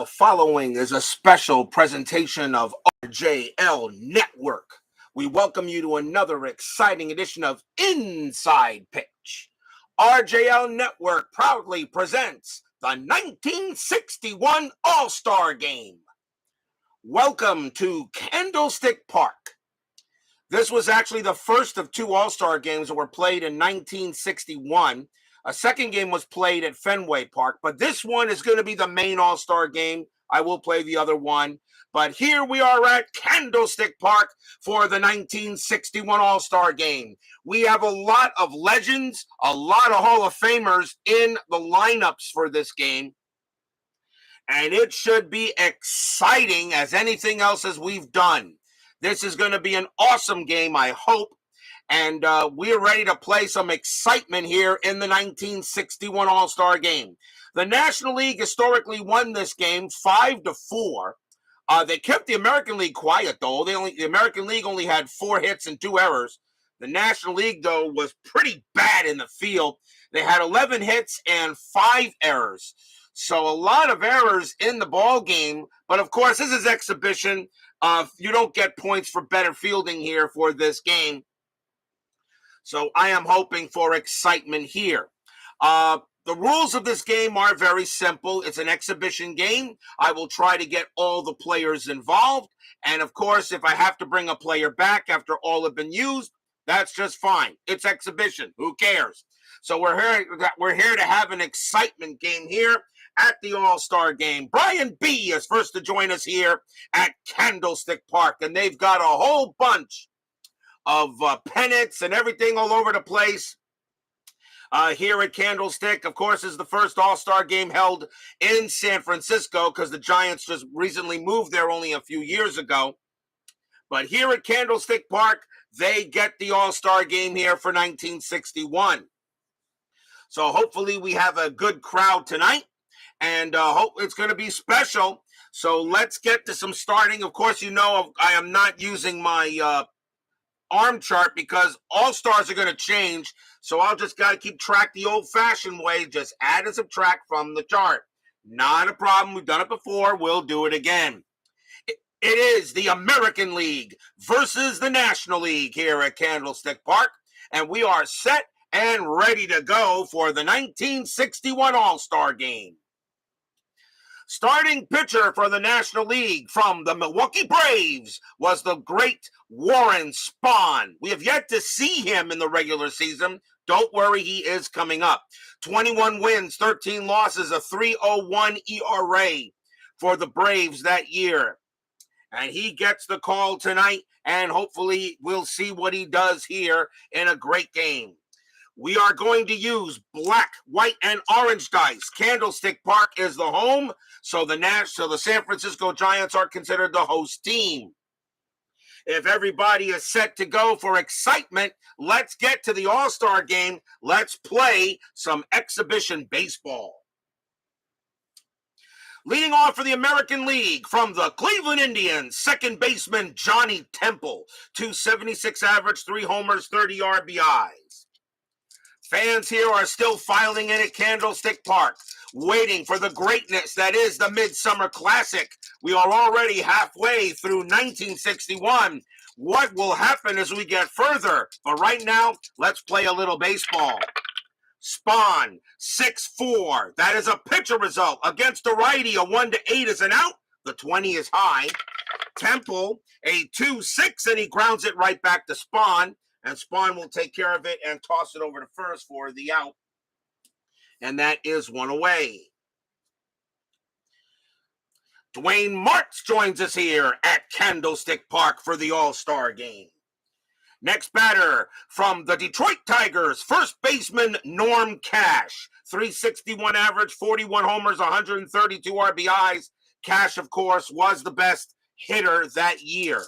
The following is a special presentation of RJL Network. We welcome you to another exciting edition of Inside Pitch. RJL Network proudly presents the 1961 All-Star Game. Welcome to Candlestick Park. This was actually the first of two All-Star games that were played in 1961. A second game was played at Fenway Park, but this one is going to be the main All-Star game. I will play the other one. But here we are at Candlestick Park for the 1961 All-Star Game. We have a lot of legends, a lot of Hall of Famers in the lineups for this game. And it should be exciting as anything else as we've done. This is going to be an awesome game, I hope. And we're ready to play some excitement here in the 1961 All-Star Game. The National League historically won this game 5-4. They kept the American League quiet, though. The American League only had 4 hits and 2 errors. The National League, though, was pretty bad in the field. They had 11 hits and 5 errors. So a lot of errors in the ball game. But, of course, this is exhibition. You don't get points for better fielding here for this game. So I am hoping for excitement here. The rules of this game are very simple. It's an exhibition game. I will try to get all the players involved. And, of course, if I have to bring a player back after all have been used, that's just fine. It's exhibition. Who cares? So we're here to have an excitement game here at the All-Star Game. Brian B. is first to join us here at Candlestick Park. And they've got a whole bunch of pennants and everything all over the place here at Candlestick. Of course, is the first All-Star Game held in San Francisco because the Giants just recently moved there only a few years ago. But here at Candlestick Park, they get the All-Star Game here for 1961. So hopefully we have a good crowd tonight, and hope it's going to be special. So let's get to some starting. Of course, you know I am not using my arm chart because all-stars are going to change, so I'll just got to keep track the old-fashioned way, just add and subtract from the chart. Not a problem. We've done it before. We'll do it again. It is the American League versus the National League here at Candlestick Park, and we are set and ready to go for the 1961 All-Star Game. Starting pitcher for the National League from the Milwaukee Braves was the great Warren Spahn. We have yet to see him in the regular season. Don't worry, he is coming up. 21 wins, 13 losses, a 3.01 ERA for the Braves that year. And he gets the call tonight, and hopefully we'll see what he does here in a great game. We are going to use black, white, and orange dice. Candlestick Park is the home, so the San Francisco Giants are considered the host team. If everybody is set to go for excitement, let's get to the All-Star Game. Let's play some exhibition baseball. Leading off for the American League from the Cleveland Indians, second baseman Johnny Temple, .276 average, 3 homers, 30 RBIs. Fans here are still filing in at Candlestick Park, waiting for the greatness that is the Midsummer Classic. We are already halfway through 1961. What will happen as we get further? But right now, let's play a little baseball. Spahn, 6-4. That is a pitcher result. Against a righty, a 1-8 is an out. The 20 is high. Temple, a 2-6, and he grounds it right back to Spahn. And Spahn will take care of it and toss it over to first for the out. And that is 1 away. Dwayne Martz joins us here at Candlestick Park for the All-Star Game. Next batter from the Detroit Tigers, first baseman Norm Cash. .361 average, 41 homers, 132 RBIs. Cash, of course, was the best hitter that year.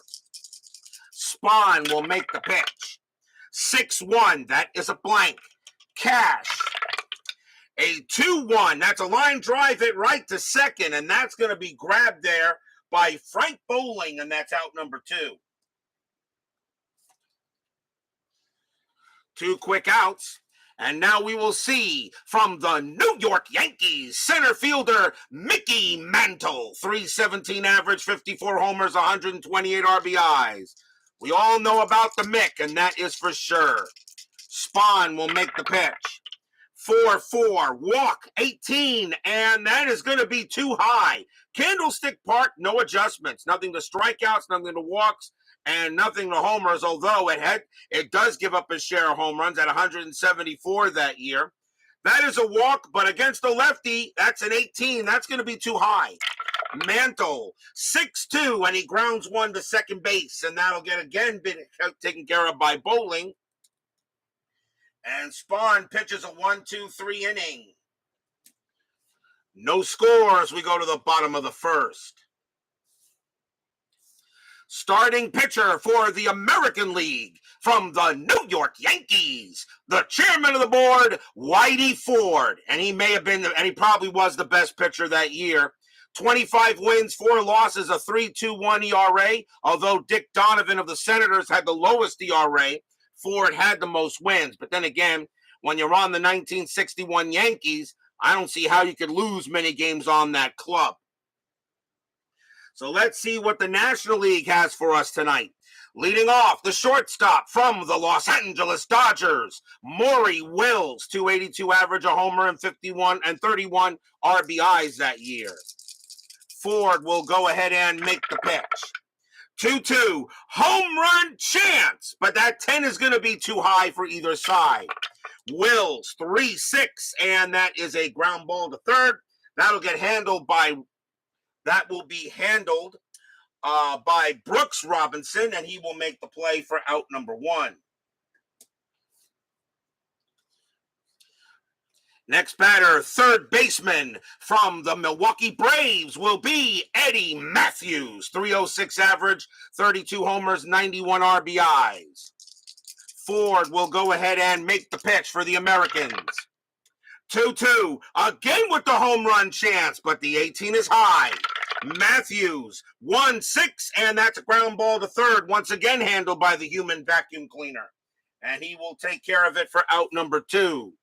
Spahn will make the pitch. 6-1, that is a blank. Cash, a 2-1. That's a line drive hit right to second, and that's going to be grabbed there by Frank Bowling, and that's out number 2. 2 quick outs, And now we will see from the New York Yankees, center fielder Mickey Mantle, 317 average, 54 homers, 128 RBIs. We all know about the Mick, and that is for sure. Spahn will make the pitch. 4-4, walk 18, and that is going to be too high. Candlestick Park, no adjustments, nothing to strikeouts, nothing to walks, and nothing to homers, although it does give up a share of home runs at 174 that year. That is a walk, but against a lefty, that's an 18. That's going to be too high. Mantle, 6-2, and he grounds one to second base, and that'll get again taken care of by Bowling. And Spahn pitches a 1-2-3 inning. No scores. We go to the bottom of the first. Starting pitcher for the American League from the New York Yankees, the chairman of the board, Whitey Ford. And he may have been, and he probably was the best pitcher that year. 25 wins, 4 losses, a 3.21 ERA. Although Dick Donovan of the Senators had the lowest ERA, Ford had the most wins. But then again, when you're on the 1961 Yankees, I don't see how you could lose many games on that club. So let's see what the National League has for us tonight. Leading off, the shortstop from the Los Angeles Dodgers, Maury Wills, 282 average, a homer, and 31 RBIs that year. Ford will go ahead and make the pitch. 2-2, home run chance, but that 10 is going to be too high for either side. Wills, 3-6, and that is a ground ball to third. That will be handled by Brooks Robinson, and he will make the play for out number 1. Next batter, third baseman from the Milwaukee Braves will be Eddie Matthews. 306 average, 32 homers, 91 RBIs. Ford will go ahead and make the pitch for the Americans. 2-2, again with the home run chance, but the 18 is high. Matthews, 1-6, and that's a ground ball to third, once again handled by the human vacuum cleaner. And he will take care of it for out number 2.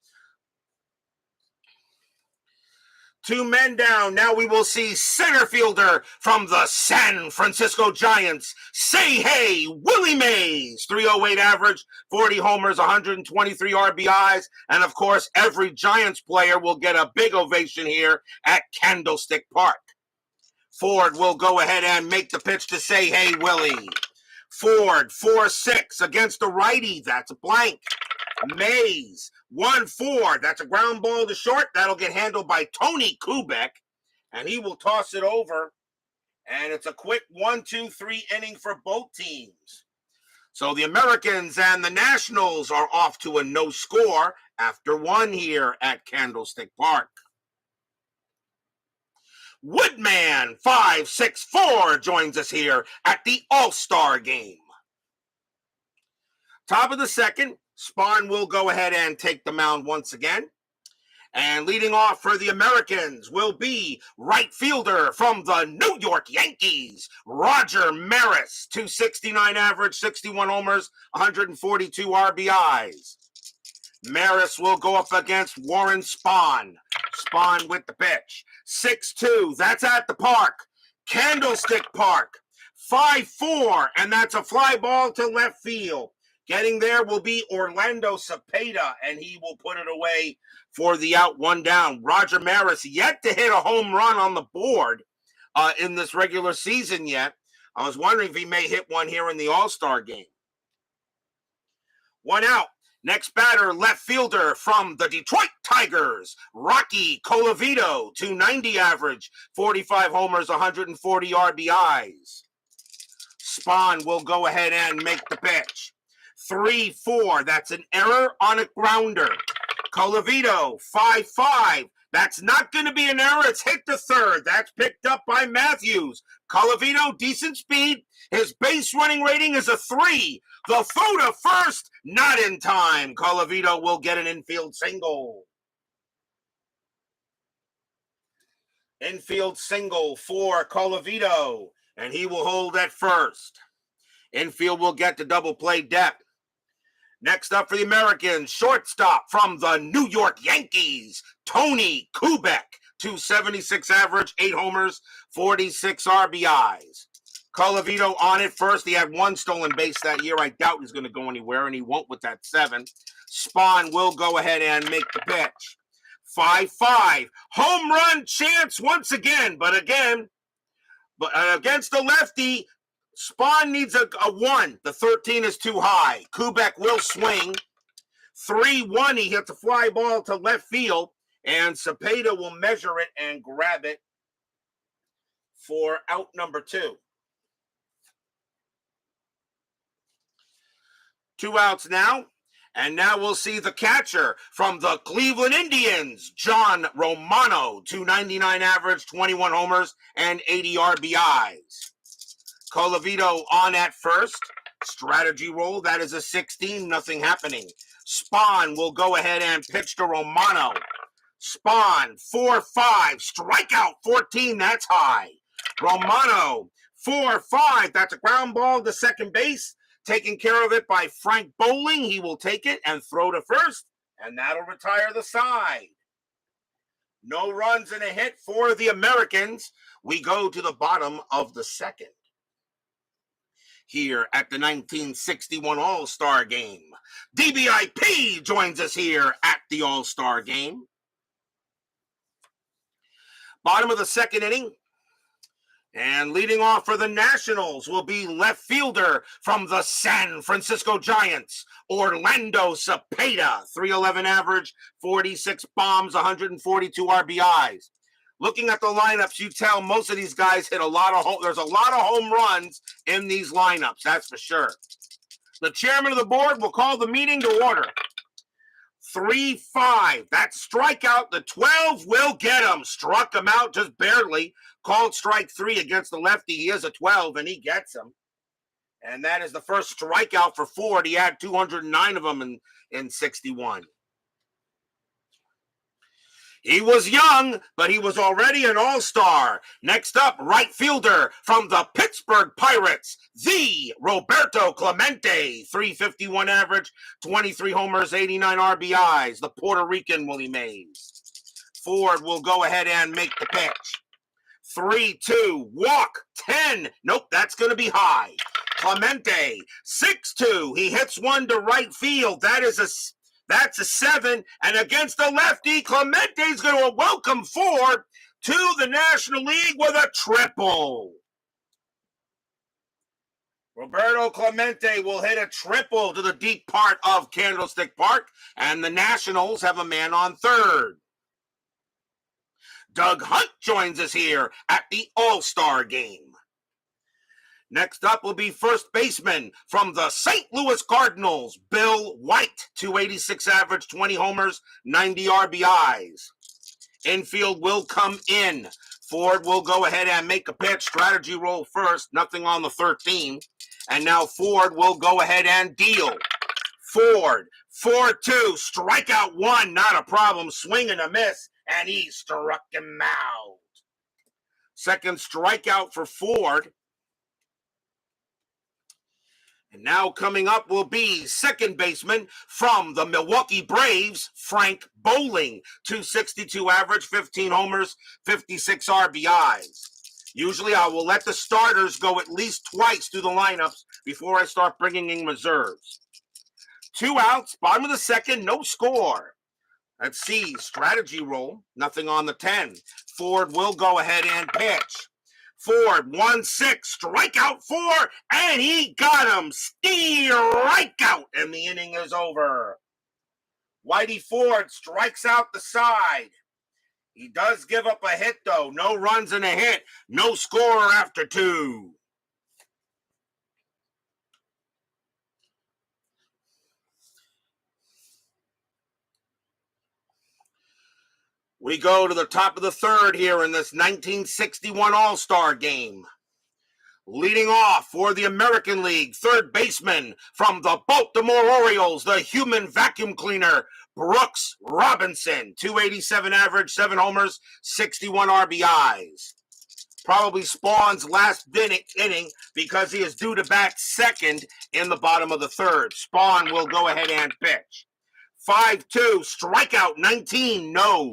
2 men down. Now we will see center fielder from the San Francisco Giants, Say Hey, Willie Mays. 308 average, 40 homers, 123 RBIs. And of course, every Giants player will get a big ovation here at Candlestick Park. Ford will go ahead and make the pitch to Say Hey, Willie. Ford, 4-6 against the righty. That's a blank. Mays, 1-4. That's a ground ball to short. That'll get handled by Tony Kubek, and he will toss it over. And it's a quick 1-2-3 inning for both teams. So the Americans and the Nationals are off to a no score after 1 here at Candlestick Park. Woodman, 5-6-4, joins us here at the All-Star Game. Top of the second, Spahn will go ahead and take the mound once again. And leading off for the Americans will be right fielder from the New York Yankees, Roger Maris, 269 average, 61 homers, 142 RBIs. Maris will go up against Warren Spahn. Spahn with the pitch. 6-2, that's at the park. Candlestick Park. 5-4, and that's a fly ball to left field. Getting there will be Orlando Cepeda, and he will put it away for the out, 1 down. Roger Maris yet to hit a home run on the board in this regular season yet. I was wondering if he may hit one here in the All-Star Game. 1 out. Next batter, left fielder from the Detroit Tigers, Rocky Colavito, 290 average, 45 homers, 140 RBIs. Spahn will go ahead and make the pitch. 3-4, that's an error on a grounder. Colavito, 5-5. That's not going to be an error. It's hit to third. That's picked up by Matthews. Colavito, decent speed. His base running rating is a 3. The throw to first, not in time. Colavito will get an infield single. Infield single for Colavito, and he will hold at first. Infield will get the double play depth. Next up for the Americans, shortstop from the New York Yankees, Tony Kubek, 276 average, 8 homers, 46 RBIs. Colavito on it first. He had 1 stolen base that year. I doubt he's going to go anywhere, and he won't with that 7. Spahn will go ahead and make the pitch. 5-5. Home run chance once again, but against the lefty, Spahn needs a 1. The 13 is too high. Kubek will swing. 3-1. He hits a fly ball to left field, and Cepeda will measure it and grab it for out number 2. 2 outs now. And now we'll see the catcher from the Cleveland Indians, John Romano, 299 average, 21 homers, and 80 RBIs. Colavito on at first. Strategy roll, that is a 16, nothing happening. Spahn will go ahead and pitch to Romano. Spahn, 4-5, strikeout 14, that's high. Romano, 4-5, that's a ground ball to second base. Taken care of it by Frank Bowling. He will take it and throw to first, and that'll retire the side. No runs and a hit for the Americans. We go to the bottom of the second. Here at the 1961 All-Star Game. DBIP joins us here at the All-Star Game. Bottom of the second inning. And leading off for the Nationals will be left fielder from the San Francisco Giants, Orlando Cepeda, 311 average, 46 bombs, 142 RBIs. Looking at the lineups, you tell most of these guys hit a lot of there's a lot of home runs in these lineups, that's for sure. The chairman of the board will call the meeting to order. 3-5. That strikeout. The 12 will get him. Struck him out just barely. Called strike 3 against the lefty. He is a 12, and he gets him. And that is the first strikeout for Ford. He had 209 of them in 61. He was young, but he was already an all-star. Next up, right fielder from the Pittsburgh Pirates, the Roberto Clemente, 351 average, 23 homers, 89 RBIs. The Puerto Rican Willie Mays. Ford will go ahead and make the pitch. 3-2, walk, 10. Nope, that's going to be high. Clemente, 6-2. He hits one to right field. That's a 7, and against the lefty, Clemente's going to welcome Ford to the National League with a triple. Roberto Clemente will hit a triple to the deep part of Candlestick Park, and the Nationals have a man on third. Doug Hunt joins us here at the All-Star Game. Next up will be first baseman from the St. Louis Cardinals, Bill White, 286 average, 20 homers, 90 RBIs. Infield will come in. Ford will go ahead and make a pitch. Strategy roll first, nothing on the 13. And now Ford will go ahead and deal. Ford, 4-2, strikeout 1, not a problem. Swing and a miss, and he struck him out. Second strikeout for Ford. And now coming up will be second baseman from the Milwaukee Braves, Frank Bowling, 262 average, 15 homers, 56 RBIs. Usually I will let the starters go at least twice through the lineups before I start bringing in reserves. 2 outs, bottom of the second, no score. Let's see, strategy roll, nothing on the 10. Ford will go ahead and pitch. Ford, 1-6, strikeout 4, and he got him. Strikeout, and the inning is over. Whitey Ford strikes out the side. He does give up a hit, though. No runs and a hit. No score after 2. We go to the top of the third here in this 1961 All-Star Game. Leading off for the American League, third baseman from the Baltimore Orioles, the human vacuum cleaner, Brooks Robinson, 287 average, 7 homers, 61 RBIs. Probably Spahn's last inning because he is due to bat second in the bottom of the third. Spahn will go ahead and pitch. 5-2, strikeout 19, no.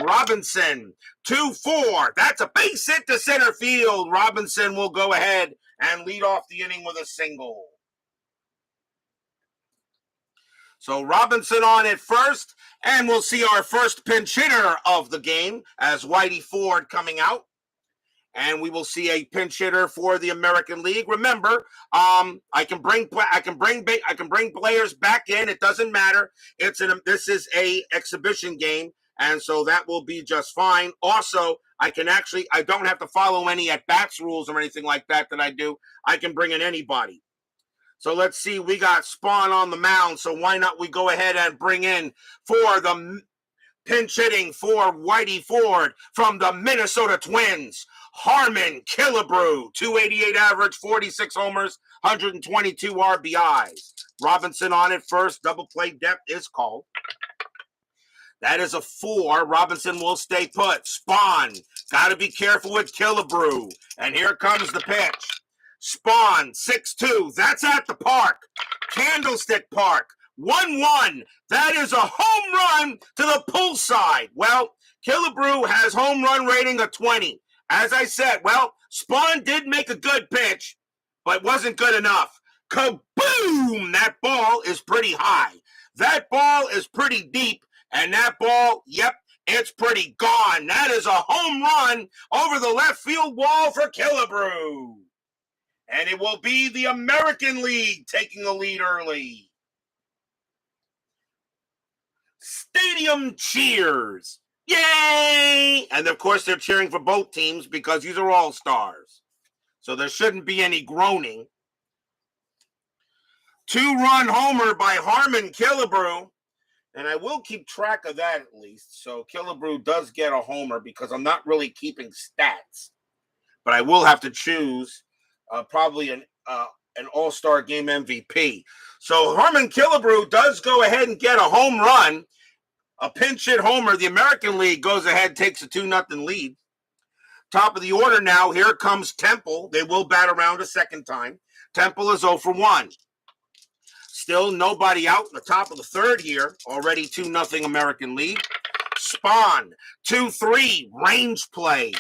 Robinson, 2-4. That's a base hit to center field. Robinson will go ahead and lead off the inning with a single. So Robinson on at first, and we'll see our first pinch hitter of the game as Whitey Ford coming out. And we will see a pinch hitter for the American League. Remember, I can bring players back in. It doesn't matter. This is a exhibition game, and so that will be just fine. Also, I don't have to follow any at bats rules or anything like that I do. I can bring in anybody. So let's see. We got Spahn on the mound. So why not we go ahead and bring in for the pinch hitting for Whitey Ford from the Minnesota Twins, Harmon Killebrew, 288 average, 46 homers, 122 RBIs. Robinson on at first. Double play depth is called. That is a 4. Robinson will stay put. Spahn, got to be careful with Killebrew. And here comes the pitch. Spahn, 6-2. That's at the park. Candlestick Park. 1-1. That is a home run to the poolside. Well, Killebrew has home run rating of 20. As I said, well, Spahn did make a good pitch, but wasn't good enough. Kaboom! That ball is pretty high. That ball is pretty deep, and that ball, yep, it's pretty gone. That is a home run over the left field wall for Killebrew. And it will be the American League taking the lead early. Stadium cheers. Yay! And of course, they're cheering for both teams because these are all stars. So there shouldn't be any groaning. 2-run homer by Harmon Killebrew. And I will keep track of that at least. So Killebrew does get a homer because I'm not really keeping stats. But I will have to choose probably an all-star game MVP. So Harmon Killebrew does go ahead and get a home run. A pinch hit homer. The American League goes ahead, takes a 2-0 lead. Top of the order now. Here comes Temple. They will bat around a second time. Temple is 0 for 1. Still nobody out in the top of the third here. Already 2-0 American League. Spahn, 2-3, range play.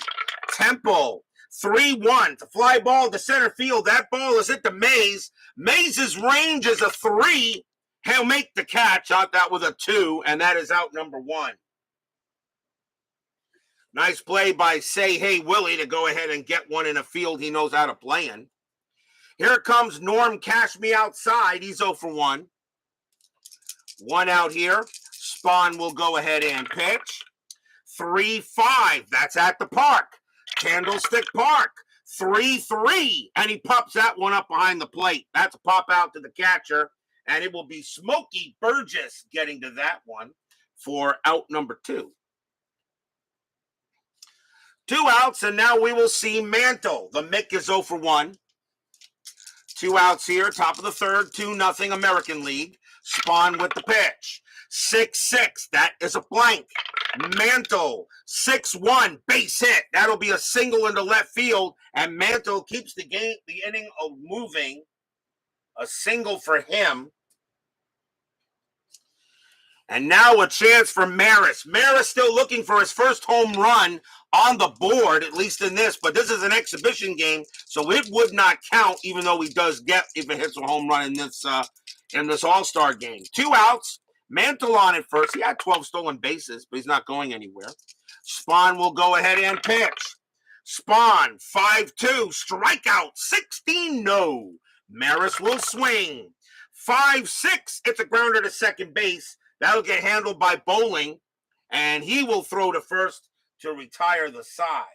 Temple, 3-1. The fly ball to center field. That ball is hit to Mays. Mays' range is a 3. He'll make the catch. Out that with a 2, and that is out number 1. Nice play by Say Hey Willie to go ahead and get one in a field he knows how to play in. Here comes Norm Cash Me Outside. He's 0 for 1. 1 out here. Spahn will go ahead and pitch. 3-5. That's at the park. Candlestick Park. 3-3. And he pops that one up behind the plate. That's a pop out to the catcher. And it will be Smokey Burgess getting to that one for out number 2. 2 outs, and now we will see Mantle. The Mick is 0 for 1. 2 outs here, top of the third, 2-0 American League. Spahn with the pitch. 6-6, that is a blank. Mantle, 6-1, base hit. That'll be a single into left field, and Mantle keeps the inning of moving. A single for him. And now a chance for Maris. Maris still looking for his first home run on the board, at least in this. But this is an exhibition game, so it would not count, even though he does get if it hits a home run in this All-Star game. 2 outs. Mantle on at first. He had 12 stolen bases, but he's not going anywhere. Spahn will go ahead and pitch. Spahn, 5-2, strikeout, 16, no. Maris will swing. 5-6, it's a grounder to second base. That'll get handled by Bowling, and he will throw to first to retire the side.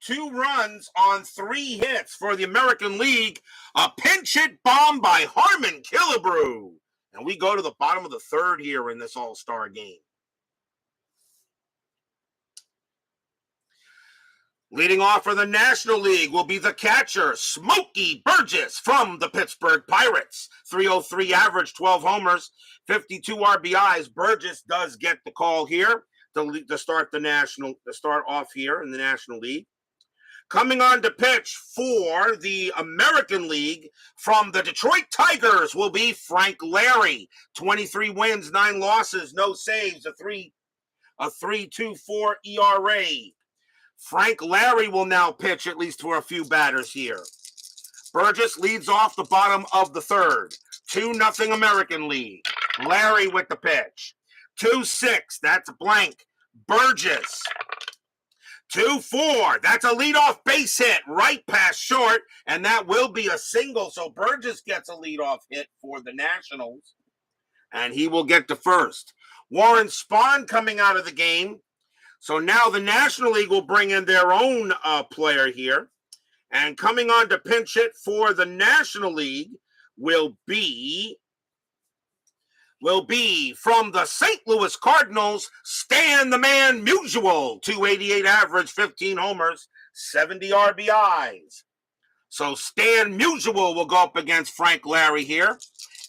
2 runs on 3 hits for the American League. A pinch hit bomb by Harmon Killebrew. And we go to the bottom of the third here in this All-Star game. Leading off for the National League will be the catcher, Smokey Burgess from the Pittsburgh Pirates. 303 average, 12 homers, 52 RBIs. Burgess does get the call here. to start off here in the National League. Coming on to pitch for the American League from the Detroit Tigers will be Frank Larry. 23 wins, 9 losses, no saves, a 3.24 ERA. Frank Larry will now pitch at least for a few batters here. Burgess leads off the bottom of the third. 2-0 American League. Larry with the pitch. 2-6, that's blank. Burgess. 2-4, that's a leadoff base hit right past short, and that will be a single. So Burgess gets a leadoff hit for the Nationals, and he will get to first. Warren Spahn coming out of the game. So now the National League will bring in their own player here. And coming on to pinch hit for the National League will be from the St. Louis Cardinals, Stan the Man Musial, 288 average, 15 homers, 70 RBIs. So Stan Musial will go up against Frank Larry here,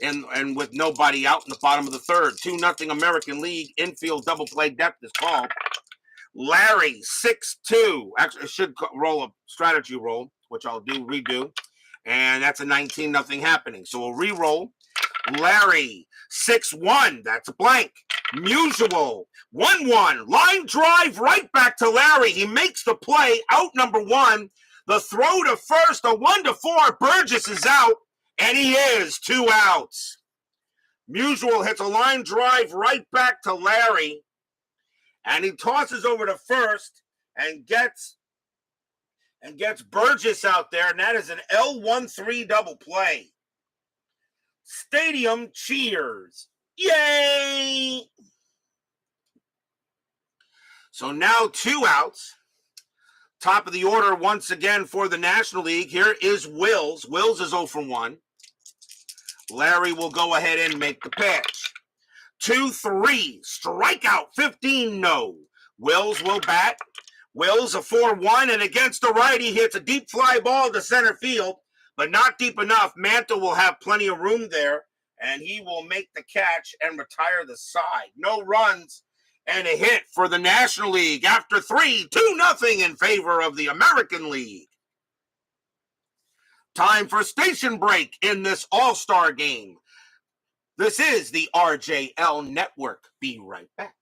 and with nobody out in the bottom of the third. 2-0 American League, infield double play depth is called. Larry, 6-2. Actually, it should roll a strategy roll, which I'll redo. And that's a 19-0 happening. So we'll re-roll. Larry, 6-1. That's a blank. Musial, 1-1. Line drive right back to Larry. He makes the play. Out number 1. The throw to first, a 1-4. Burgess is out. And he is 2 outs. Musial hits a line drive right back to Larry. And he tosses over to first and gets Burgess out there. And that is an L1-3 double play. Stadium cheers. Yay! So now 2 outs. Top of the order once again for the National League. Here is Wills. Wills is 0 for 1. Larry will go ahead and make the pitch. 2-3. Strikeout. 15 no. Wills will bat. Wills a 4-1, and against the right, he hits a deep fly ball to center field, but not deep enough. Mantle will have plenty of room there, and he will make the catch and retire the side. No runs and a hit for the National League after 3, 2-0 in favor of the American League. Time for station break in this all-star game. This is the RJL Network. Be right back.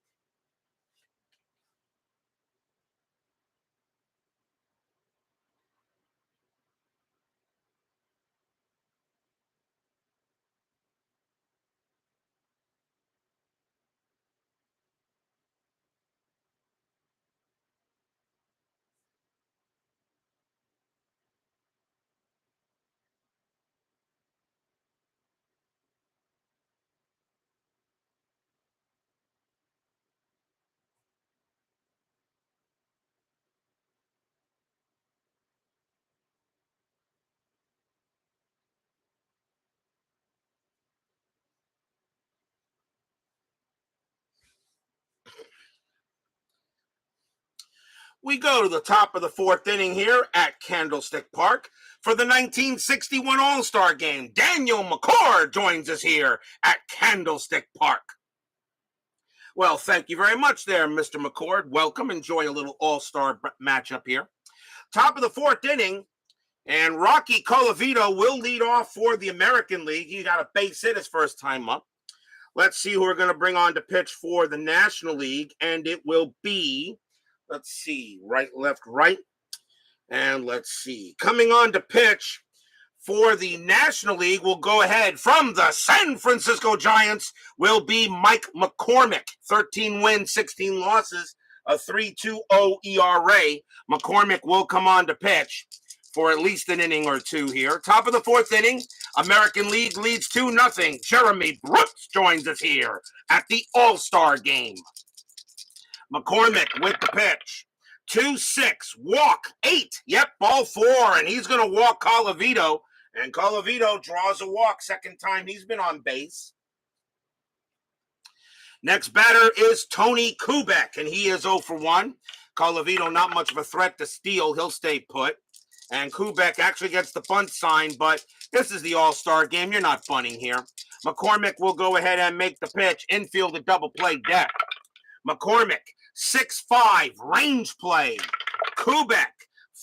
We go to the top of the 4th inning here at Candlestick Park for the 1961 All-Star Game. Daniel McCord joins us here at Candlestick Park. Well, thank you very much there, Mr. McCord. Welcome. Enjoy a little All-Star matchup here. Top of the 4th inning, and Rocky Colavito will lead off for the American League. He got a base hit his first time up. Let's see who we're going to bring on to pitch for the National League, and it will be... Let's see, right, left, right. And let's see. Coming on to pitch for the National League, we'll go ahead from the San Francisco Giants will be Mike McCormick. 13 wins, 16 losses, a 3.20 ERA. McCormick will come on to pitch for at least an inning or two here. Top of the 4th inning, American League leads 2-0. Jeremy Brooks joins us here at the All-Star Game. McCormick with the pitch. 2-6, walk, 8. Yep, ball 4, and he's going to walk Colavito. And Colavito draws a walk, second time he's been on base. Next batter is Tony Kubek, and he is 0 for 1. Colavito not much of a threat to steal. He'll stay put. And Kubek actually gets the bunt sign, but this is the All-Star Game. You're not bunting here. McCormick will go ahead and make the pitch. Infield a double play depth. McCormick, 6-5, range play. Kubek,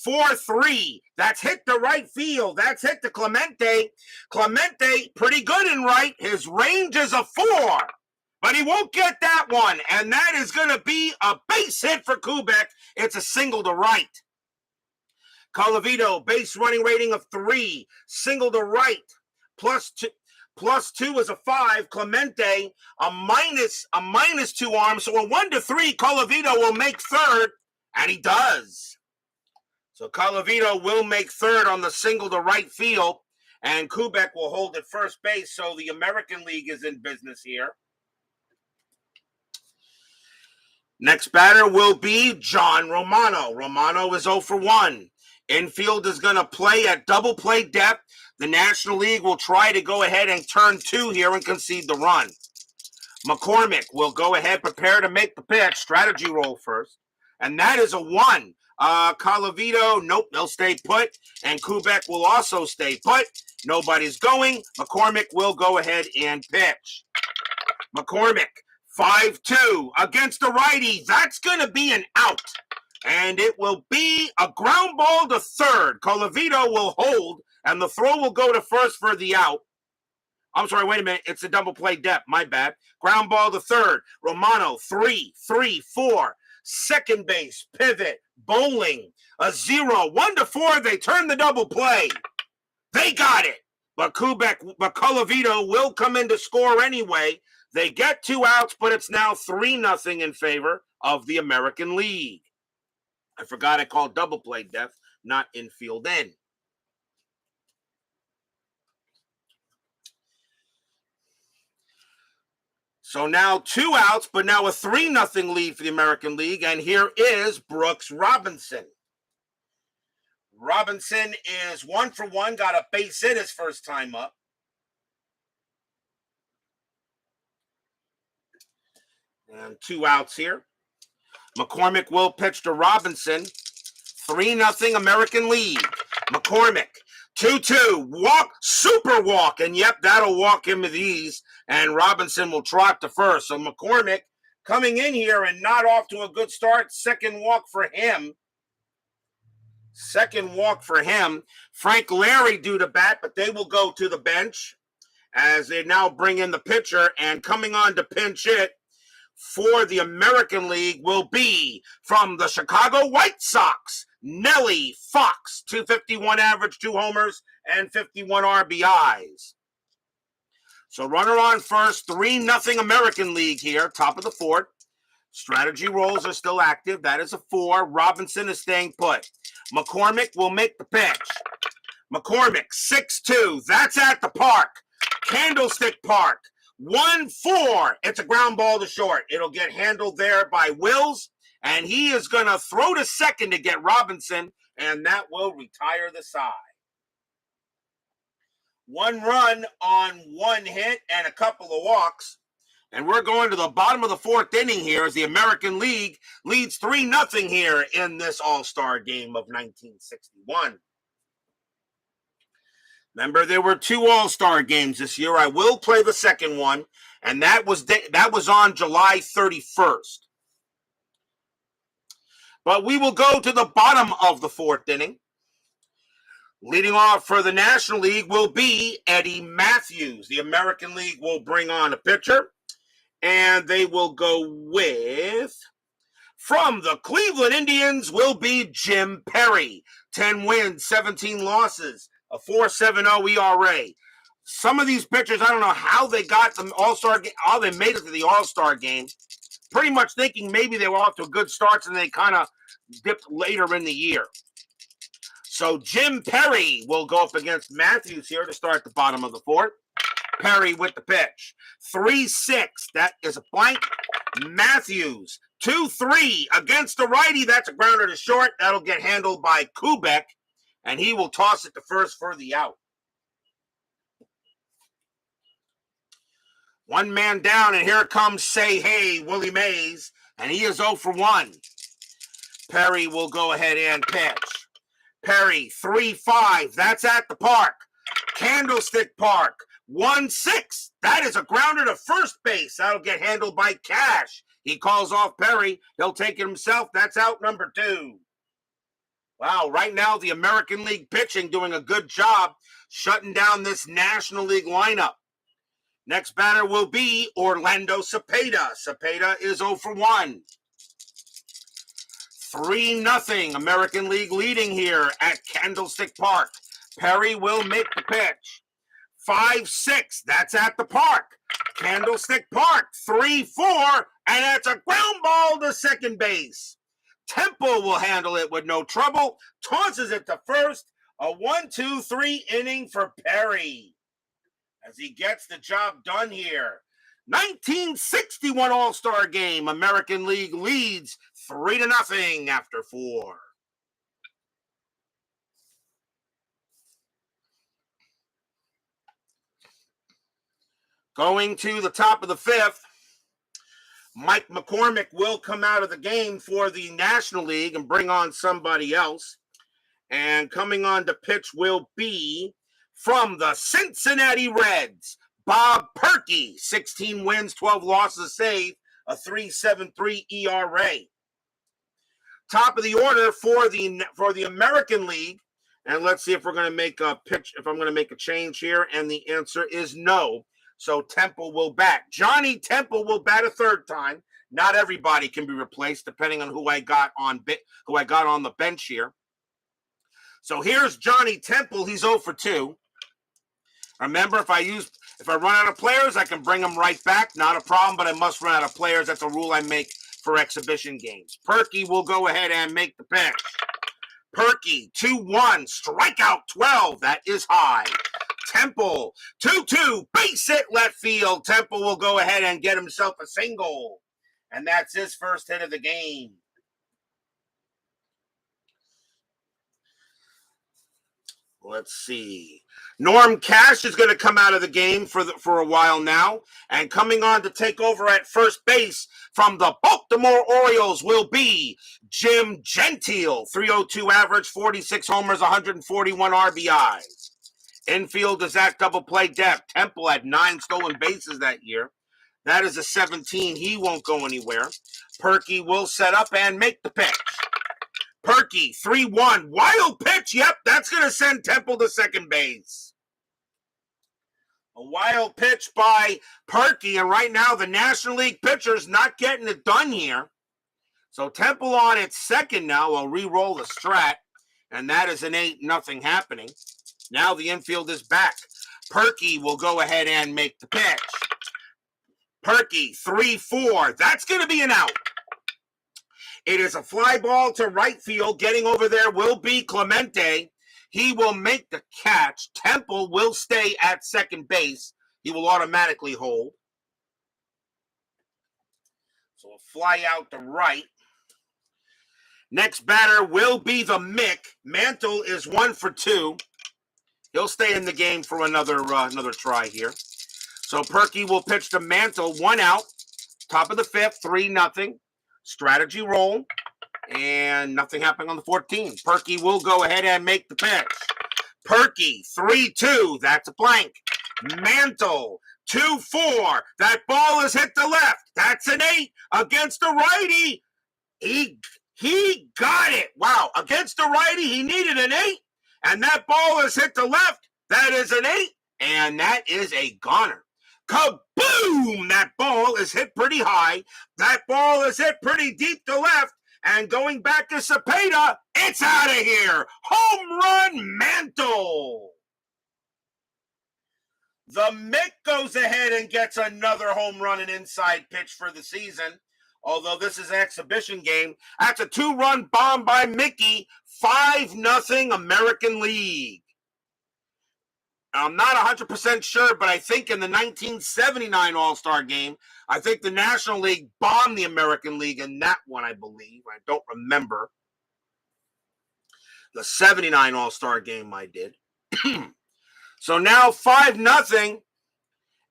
4-3. That's hit to right field. That's hit to Clemente. Clemente, pretty good in right. His range is a 4. But he won't get that one. And that is going to be a base hit for Kubek. It's a single to right. Colavito, base running rating of 3. Single to right. +2 is a 5. Clemente, a minus 2 arm. So a 1-3, Colavito will make third. And he does. So Colavito will make third on the single to right field. And Kubek will hold at first base. So the American League is in business here. Next batter will be John Romano. Romano is 0 for 1. Infield is going to play at double play depth. The National League will try to go ahead and turn 2 here and concede the run. McCormick will go ahead, prepare to make the pitch. Strategy roll first. And that is a 1. Colavito, nope, they'll stay put. And Kubek will also stay put. Nobody's going. McCormick will go ahead and pitch. McCormick, 5-2 against the righty. That's going to be an out. And it will be a ground ball to third. Colavito will hold, and the throw will go to first for the out. I'm sorry, wait a minute. It's a double play depth. My bad. Ground ball to third. Romano, 3-3-4. Second base, pivot, bowling, a 0. 1-4, they turn the double play. They got it. But Colavito will come in to score anyway. They get 2 outs, but it's now 3-0 in favor of the American League. I forgot I called double play depth, not infield in. So now 2 outs, but now a 3-0 lead for the American League. And here is Brooks Robinson. Robinson is 1 for 1, got a base hit his first time up. And 2 outs here. McCormick will pitch to Robinson. 3-0 American League. McCormick, 2-2, walk, super walk. And yep, that'll walk him with ease. And Robinson will trot to first. So McCormick coming in here and not off to a good start. Second walk for him. Frank Larry due to bat, but they will go to the bench as they now bring in the pitcher. And coming on to pinch hit for the American League will be from the Chicago White Sox, Nelly Fox, 251 average, 2 homers, and 51 RBIs. So runner on first, 3-0 American League here, top of the 4th. Strategy rolls are still active. That is a 4. Robinson is staying put. McCormick will make the pitch. McCormick, 6-2. That's at the park. Candlestick Park. 1-4. It's a ground ball to short. It'll get handled there by Wills, and he is going to throw to second to get Robinson, and that will retire the side. 1 run on 1 hit and a couple of walks, and we're going to the bottom of the 4th inning here as the American League leads 3-0 here in this All-Star game of 1961. Remember, there were 2 All-Star games this year. I will play the second one, and that was on July 31st. But we will go to the bottom of the 4th inning. Leading off for the National League will be Eddie Matthews. The American League will bring on a pitcher, and they will go with, from the Cleveland Indians, will be Jim Perry. 10 wins, 17 losses. A 4.70 ERA. Some of these pitchers, I don't know how they got the All-Star game, how they made it to the All-Star game. Pretty much thinking maybe they were off to a good start and they kind of dipped later in the year. So Jim Perry will go up against Matthews here to start the bottom of the 4th. Perry with the pitch. 3-6. That is a blank. Matthews, 2-3 against the righty. That's a grounder to short. That'll get handled by Kubek. And he will toss it to first for the out. 1 man down, and here comes Say Hey, Willie Mays, and he is 0 for 1. Perry will go ahead and pitch. Perry, 3-5. That's at the park. Candlestick Park, 1-6. That is a grounder to first base. That'll get handled by Cash. He calls off Perry. He'll take it himself. That's out number 2. Wow, right now the American League pitching doing a good job shutting down this National League lineup. Next batter will be Orlando Cepeda. Cepeda is 0 for 1. 3-0 American League leading here at Candlestick Park. Perry will make the pitch. 5-6, that's at the park. Candlestick Park, 3-4, and that's a ground ball to second base. Temple will handle it with no trouble, tosses it to first. A 1-2-3 inning for Perry as he gets the job done here. 1961 All-Star Game. American League leads 3-0 after 4. Going to the top of the 5th, Mike McCormick will come out of the game for the National League and bring on somebody else. And coming on to pitch will be from the Cincinnati Reds, Bob Perky. 16 wins, 12 losses, save, a 3.73 ERA. Top of the order for the American League. And let's see if we're going to make a pitch, if I'm going to make a change here. And the answer is no. So Temple will bat. Johnny Temple will bat a 3rd time. Not everybody can be replaced, depending on who I got on the bench here. So here's Johnny Temple. He's 0 for 2. Remember, if I run out of players, I can bring them right back. Not a problem, but I must run out of players. That's a rule I make for exhibition games. Perky will go ahead and make the pitch. Perky, 2-1, strikeout 12. That is high. Temple, 2-2, base hit left field. Temple will go ahead and get himself a single. And that's his first hit of the game. Let's see. Norm Cash is going to come out of the game for a while now. And coming on to take over at first base from the Baltimore Orioles will be Jim Gentile. 302 average, 46 homers, 141 RBIs. Infield is at double play depth. Temple had 9 stolen bases that year. That is a 17. He won't go anywhere. Perky will set up and make the pitch. Perky, 3-1. Wild pitch. Yep, that's going to send Temple to second base. A wild pitch by Perky. And right now, the National League pitcher's not getting it done here. So Temple on its second now. I'll re-roll the strat. And that is an 8-0 happening. Now the infield is back. Perky will go ahead and make the pitch. Perky, 3-4. That's going to be an out. It is a fly ball to right field. Getting over there will be Clemente. He will make the catch. Temple will stay at second base. He will automatically hold. So a fly out to right. Next batter will be the Mick. Mantle is 1 for 2. He'll stay in the game for another try here. So Perky will pitch to Mantle, 1 out. Top of the 5th, 3-0. Strategy roll. And nothing happening on the 14th. Perky will go ahead and make the pitch. Perky, 3-2. That's a blank. Mantle, 2-4. That ball is hit to left. That's an 8 against the righty. He got it. Wow. Against the righty, he needed an 8. And that ball is hit to left. That is an 8. And that is a goner. Kaboom! That ball is hit pretty high. That ball is hit pretty deep to left. And going back to Cepeda, it's out of here. Home run, Mantle. The Mick goes ahead and gets another home run and inside pitch for the season. Although this is an exhibition game. That's a 2-run bomb by Mickey. 5-0 American League. I'm not 100% sure, but I think in the 1979 All-Star Game, I think the National League bombed the American League in that one, I believe. I don't remember. The 79 All-Star Game I did. So now 5-0.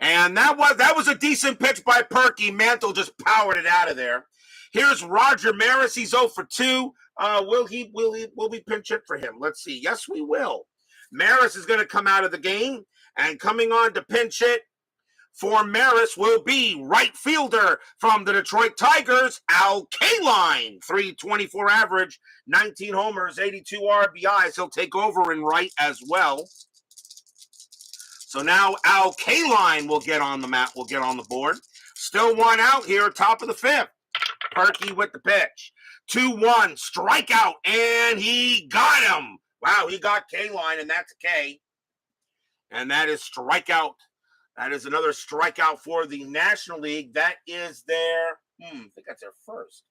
And that was a decent pitch by Perky. Mantle just powered it out of there. Here's Roger Maris. He's 0 for 2. Will we pinch hit for him? Let's see. Yes, we will. Maris is going to come out of the game. And coming on to pinch hit For Maris will be right fielder from the Detroit Tigers, Al Kaline. 324 average, 19 homers, 82 RBIs. He'll take over in right as well. So now Al Kaline will get on the mat, will get on the board. Still one out here, top of the fifth. Perky with the pitch. 2-1, strikeout, and he got him. Wow, he got Kaline, and that's a K. And that is strikeout. That is another strikeout for the National League. That is their, I think that's their first.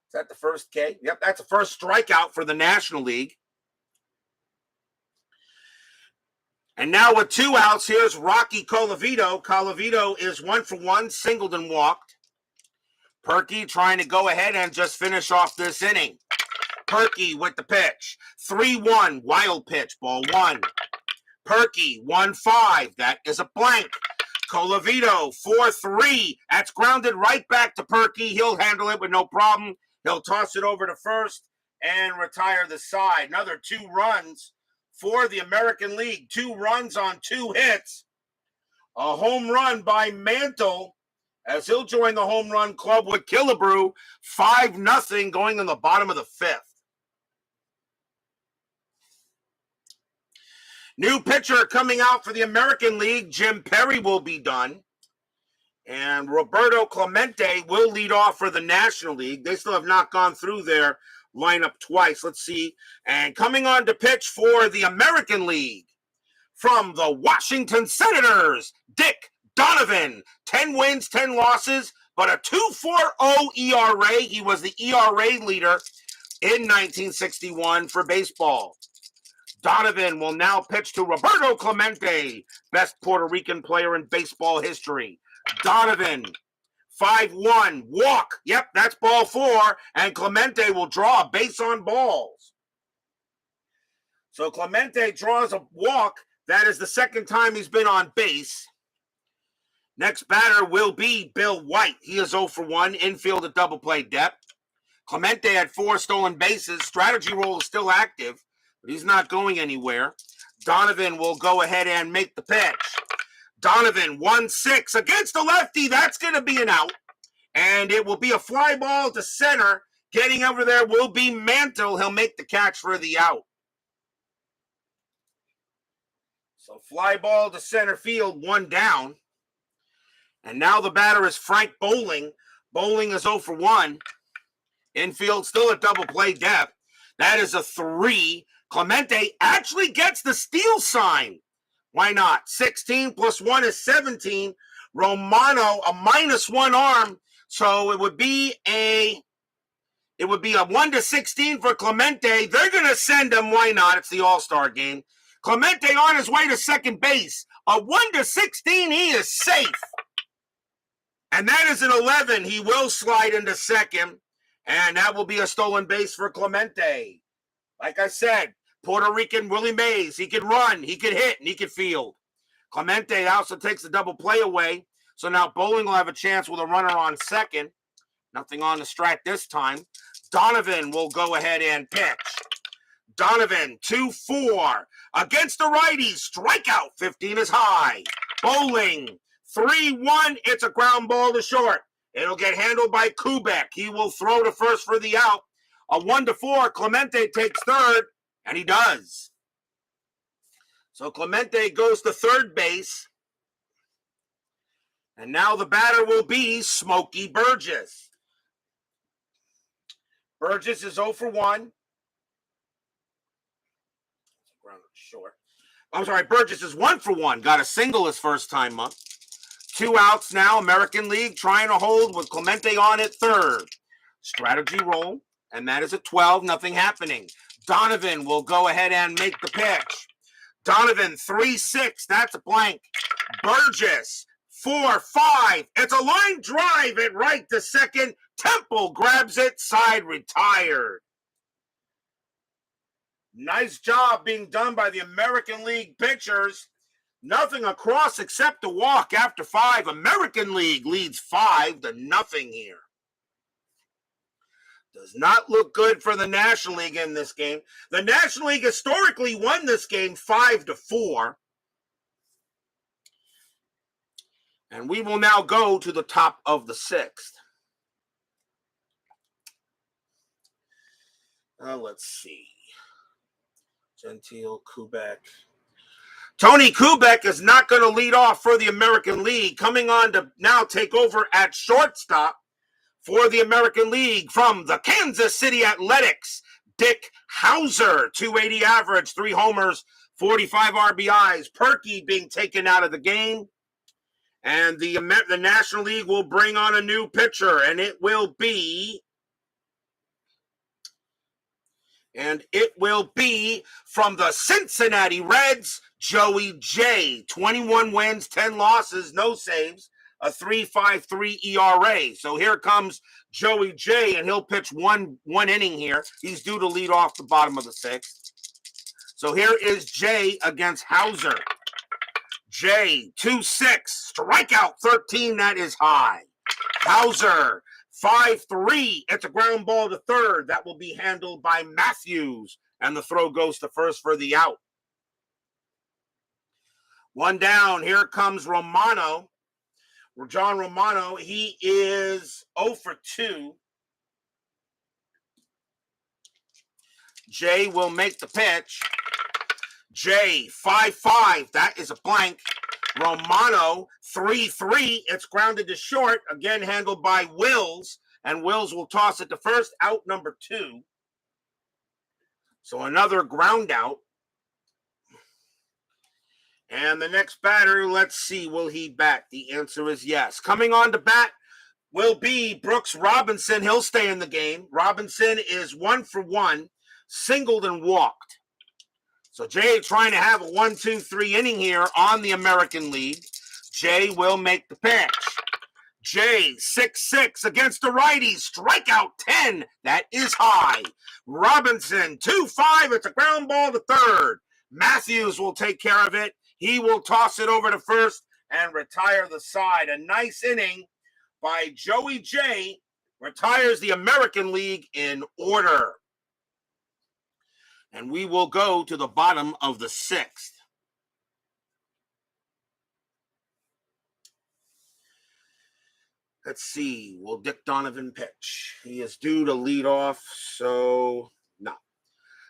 Is that the first K? Yep, that's the first strikeout for the National League. And now with 2 outs, here's Rocky Colavito. Colavito is 1 for 1, singled and walked. Perky trying to go ahead and just finish off this inning. Perky with the pitch. 3-1, wild pitch, ball 1. Perky, 1-5, that is a blank. Colavito, 4-3, that's grounded right back to Perky. He'll handle it with no problem. He'll toss it over to first and retire the side. Another 2 runs for the American League. 2 runs on 2 hits. A home run by Mantle as he'll join the home run club with Killebrew. 5-0 going in the bottom of the 5th. New pitcher coming out for the American League, Jim Perry will be done. And Roberto Clemente will lead off for the National League. They still have not gone through their lineup twice. Let's see. And coming on to pitch for the American League, from the Washington Senators, Dick Donovan. 10 wins, 10 losses, but a 2.40 ERA. He was the ERA leader in 1961 for baseball. Donovan will now pitch to Roberto Clemente, best Puerto Rican player in baseball history. Donovan, 5-1, walk. Yep, that's ball 4, and Clemente will draw a base on balls. So Clemente draws a walk. That is the second time he's been on base. Next batter will be Bill White. He is 0 for 1, infield at double play depth. Clemente had 4 stolen bases. Strategy role is still active, but he's not going anywhere. Donovan will go ahead and make the pitch. Donovan, 1-6 against the lefty. That's going to be an out. And it will be a fly ball to center. Getting over there will be Mantle. He'll make the catch for the out. So fly ball to center field, 1 down. And now the batter is Frank Bowling. Bowling is 0 for 1. Infield still at double play depth. That is a 3. Clemente actually gets the steal sign. Why not? 16 plus 1 is 17. Romano, a -1 arm. So it would be a 1-16 for Clemente. They're going to send him. Why not? It's the All-Star game. Clemente on his way to second base. A 1-16, he is safe. And that is an 11. He will slide into second. And that will be a stolen base for Clemente. Like I said, Puerto Rican Willie Mays. He could run, he could hit, and he could field. Clemente also takes the double play away. So now Bowling will have a chance with a runner on second. Nothing on the strike this time. Donovan will go ahead and pitch. Donovan, 2-4. Against the righties, strikeout, 15 is high. Bowling, 3-1. It's a ground ball to short. It'll get handled by Kubek. He will throw to first for the out. A 1-4. Clemente takes third, and he does. So Clemente goes to third base. And now the batter will be Smokey Burgess. Burgess is 0 for 1. Short. I'm sorry, Burgess is 1 for 1. Got a single his first time up. 2 outs now. American League trying to hold with Clemente on at third. Strategy roll, and that is a 12. Nothing happening. Donovan will go ahead and make the pitch. Donovan, 3-6. That's a blank. Burgess, 4-5. It's a line drive at right to second. Temple grabs it. Side retired. Nice job being done by the American League pitchers. Nothing across except a walk after 5. American League leads 5-0 here. Does not look good for the National League in this game. The National League historically won this game 5-4. And we will now go to the top of the sixth. Let's see. Gentile, Kubek. Tony Kubek is not going to lead off for the American League. Coming on to now take over at shortstop for the American League from the Kansas City Athletics, Dick Hauser, 280 average, 3 homers, 45 RBIs. Perky being taken out of the game. And the National League will bring on a new pitcher, and it will be from the Cincinnati Reds, Joey J. 21 wins, 10 losses, no saves, a 3.53 ERA. So here comes Joey J, and he'll pitch one inning here. He's due to lead off the bottom of the sixth. So here is J against Hauser. J, 2-6, strikeout 13, that is high. Hauser, 5-3, it's a ground ball to third. That will be handled by Matthews, and the throw goes to first for the out. One down, here comes Romano. John Romano, he is 0 for 2. Jay will make the pitch. Jay, 5-5, that is a blank. Romano, 3-3, it's grounded to short, again handled by Wills, and Wills will toss it to first, out number 2. So another ground out. And the next batter, let's see, will he bat? The answer is yes. Coming on to bat will be Brooks Robinson. He'll stay in the game. Robinson is 1 for 1, singled and walked. So Jay trying to have a 1-2-3 inning here on the American League. Jay will make the pitch. Jay, 6-6 against the righty. Strikeout 10. That is high. Robinson, 2-5. It's a ground ball to third. Matthews will take care of it. He will toss it over to first and retire the side. A nice inning by Joey J. Retires the American League in order. And we will go to the bottom of the sixth. Let's see. Will Dick Donovan pitch? He is due to lead off, so no.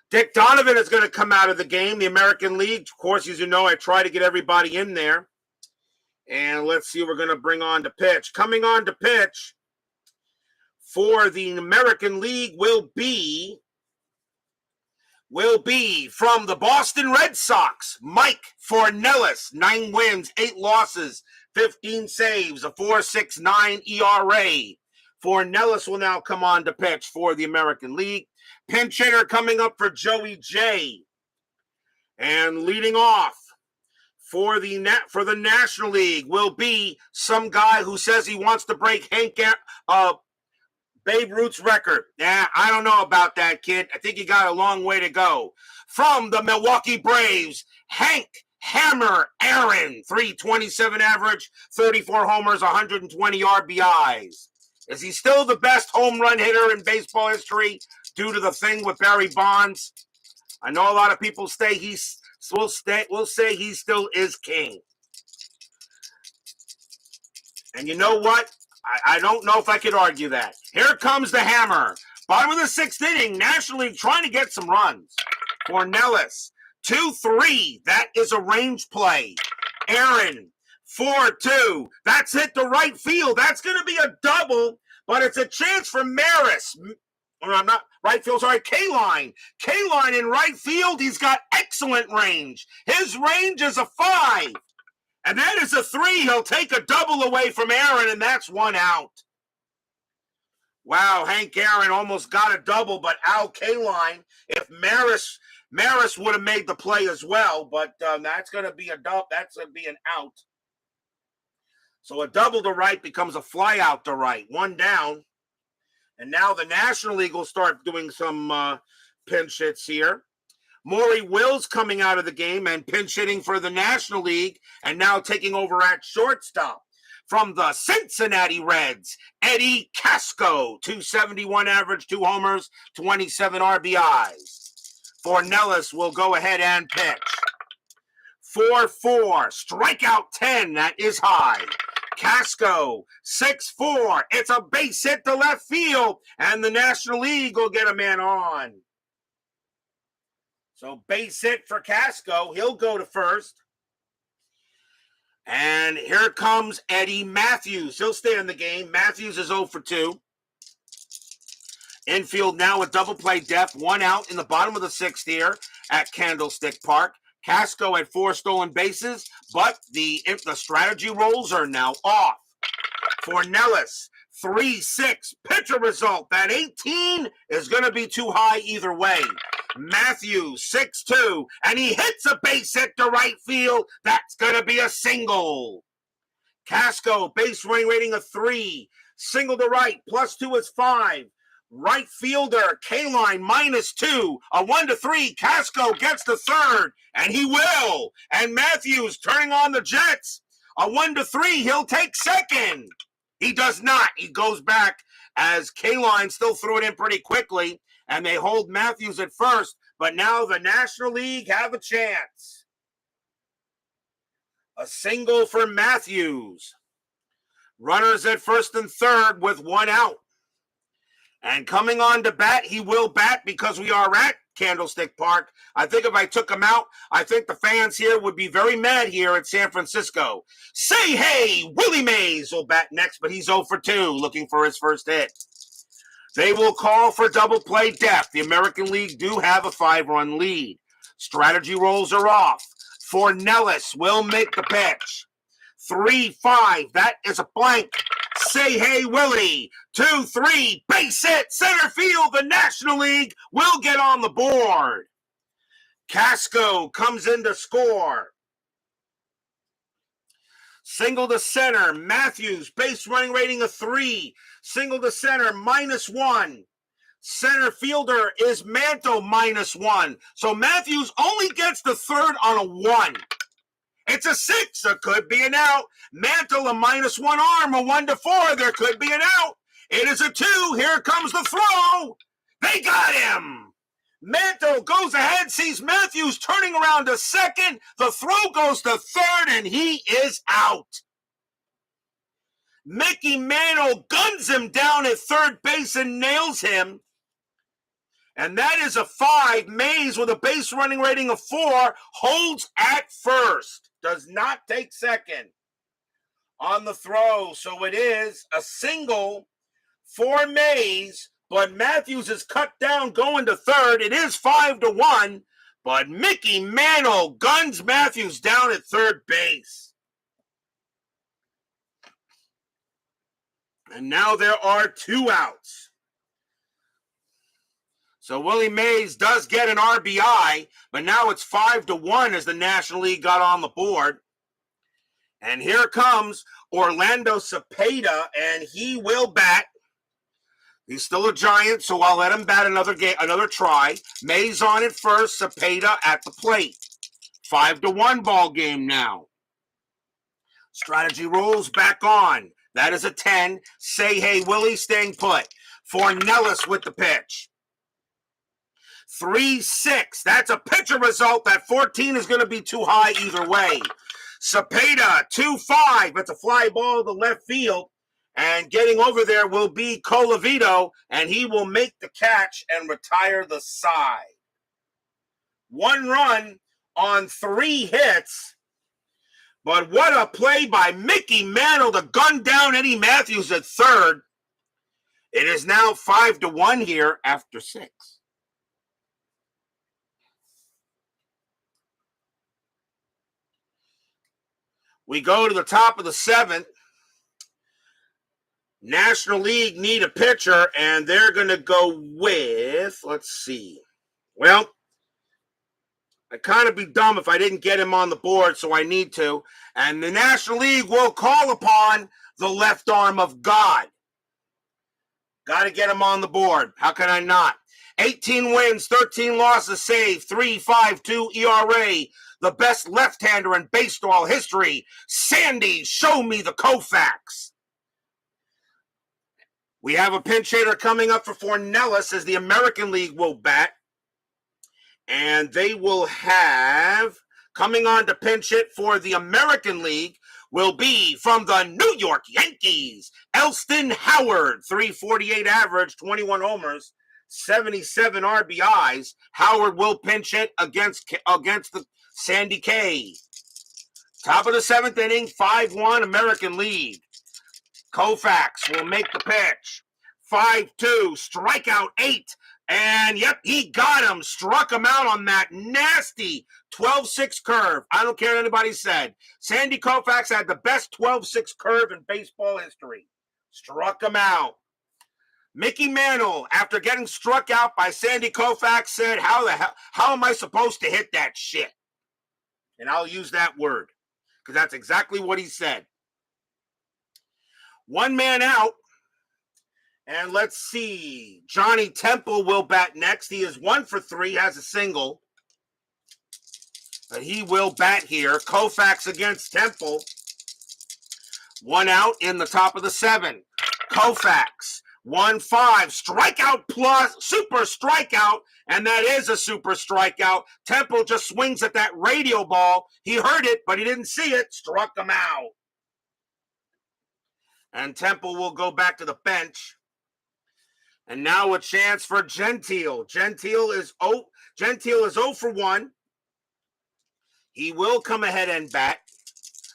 Dick Donovan is going to come out of the game. The American League, of course, as you know, I try to get everybody in there. And let's see who we're going to bring on to pitch. Coming on to pitch for the American League will be from the Boston Red Sox, Mike Fornellis, 9 wins, 8 losses, 15 saves, a 4.69 ERA. Fornellis will now come on to pitch for the American League. Pinch hitter coming up for Joey J. And leading off for the National League will be some guy who says he wants to break Babe Ruth's record. Yeah, I don't know about that, kid. I think he got a long way to go. From the Milwaukee Braves, Hank Hammer Aaron, 327 average, 34 homers, 120 RBIs. Is he still the best home run hitter in baseball history due to the thing with Barry Bonds? I know a lot of people will say he still is king. And you know what? I don't know if I could argue that. Here comes the hammer. Bottom of the sixth inning, National League trying to get some runs. Fornellis, 2-3. That is a range play. Aaron, 4-2. That's hit the right field. That's going to be a double, but it's a chance for Maris. I'm not right field, sorry, K-Line. K-Line in right field, he's got excellent range. His range is a 5. And that is a 3. He'll take a double away from Aaron, and that's 1 out. Wow, Hank Aaron almost got a double, but Al K-Line, if Maris would have made the play as well, but that's going to be a double. That's going to be an out. So a double to right becomes a fly out to right. 1 down. And now the National League will start doing some pinch hits here. Maury Wills coming out of the game and pinch hitting for the National League and now taking over at shortstop. From the Cincinnati Reds, Eddie Casco, 271 average, 2 homers, 27 RBIs. Fornellis will go ahead and pitch. 4-4, strikeout 10, that is high. Casco, 6-4. It's a base hit to left field, and the National League will get a man on. So base hit for Casco. He'll go to first. And here comes Eddie Matthews. He'll stay in the game. Matthews is 0 for 2. Infield now with double play depth. 1 out in the bottom of the 6th here at Candlestick Park. Casco had 4 stolen bases, but the strategy rolls are now off. For Nellis, 3-6 pitcher result. That 18 is going to be too high either way. Matthews, 6-2, and he hits a base hit to right field. That's going to be a single. Casco, base running rating of 3. Single to right, +2 is 5. Right fielder, K-line, -2. A 1-3. Casco gets the third, and he will. And Matthews turning on the Jets. A 1-3. He'll take second. He does not. He goes back as K-line still threw it in pretty quickly, and they hold Matthews at first. But now the National League have a chance. A single for Matthews. Runners at first and third with 1 out. And coming on to bat, he will bat because we are at Candlestick Park. I think if I took him out, I think the fans here would be very mad here at San Francisco. Say hey, Willie Mays will bat next, but he's 0 for 2, looking for his first hit. They will call for double play depth. The American League do have a 5-run lead. Strategy rolls are off. For Nellis will make the pitch. 3-5, that is a blank. Say hey, Willie. 2-3, base hit, center field. The National League will get on the board. Casco comes in to score. Single to center, Matthews, base running rating of 3. Single to center, -1. Center fielder is Mantle, -1. So Matthews only gets the third on a 1. It's a 6. There could be an out. Mantle, a -1 arm, a 1-4. There could be an out. It is a 2. Here comes the throw. They got him. Mantle goes ahead, sees Matthews turning around to second. The throw goes to third, and he is out. Mickey Mantle guns him down at third base and nails him. And that is a 5. Mays with a base running rating of 4 holds at first. Does not take second on the throw. So it is a single for Mays, but Matthews is cut down going to third. It is 5-1, but Mickey Mantle guns Matthews down at third base. And now there are 2 outs. So Willie Mays does get an RBI, but now it's 5-1 as the National League got on the board. And here comes Orlando Cepeda, and he will bat. He's still a Giant, so I'll let him bat another try. Mays on at first, Cepeda at the plate. 5-1 ball game now. Strategy rolls back on. That is a 10. Say hey, Willie, staying put. For Nellis with the pitch. 3-6. That's a pitcher result. That 14 is going to be too high either way. Cepeda, 2-5. It's a fly ball to left field. And getting over there will be Colavito, and he will make the catch and retire the side. 1 run on 3 hits. But what a play by Mickey Mantle to gun down Eddie Matthews at third. It is now 5-1 here after 6. We go to the top of the 7th. National League need a pitcher, and they're going to go with, let's see. Well, I'd kind of be dumb if I didn't get him on the board, so I need to. And the National League will call upon the left arm of God. Got to get him on the board. How can I not? 18 wins, 13 losses saved, 3.52 ERA. The best left-hander in baseball history. Sandy, show me the Koufax. We have a pinch hitter coming up for Fornellis as the American League will bat. And they will have, coming on to pinch hit for the American League, will be from the New York Yankees, Elston Howard, 348 average, 21 homers, 77 RBIs. Howard will pinch hit against the Sandy K. Top of the seventh inning, 5-1 American League. Koufax will make the pitch. 5-2, strikeout 8. And yep, he got him. Struck him out on that nasty 12-6 curve. I don't care what anybody said. Sandy Koufax had the best 12-6 curve in baseball history. Struck him out. Mickey Mantle, after getting struck out by Sandy Koufax, said, how am I supposed to hit that shit? And I'll use that word, because that's exactly what he said. One man out. And let's see. Johnny Temple will bat next. He is 1 for 3, has a single. But he will bat here. Koufax against Temple. 1 out in the top of the 7. Koufax. 1-5. Strikeout plus. Super strikeout. And that is a super strikeout. Temple just swings at that radio ball. He heard it, but he didn't see it. Struck him out. And Temple will go back to the bench. And now a chance for Gentile. Gentile is 0 for 1. He will come ahead and bat.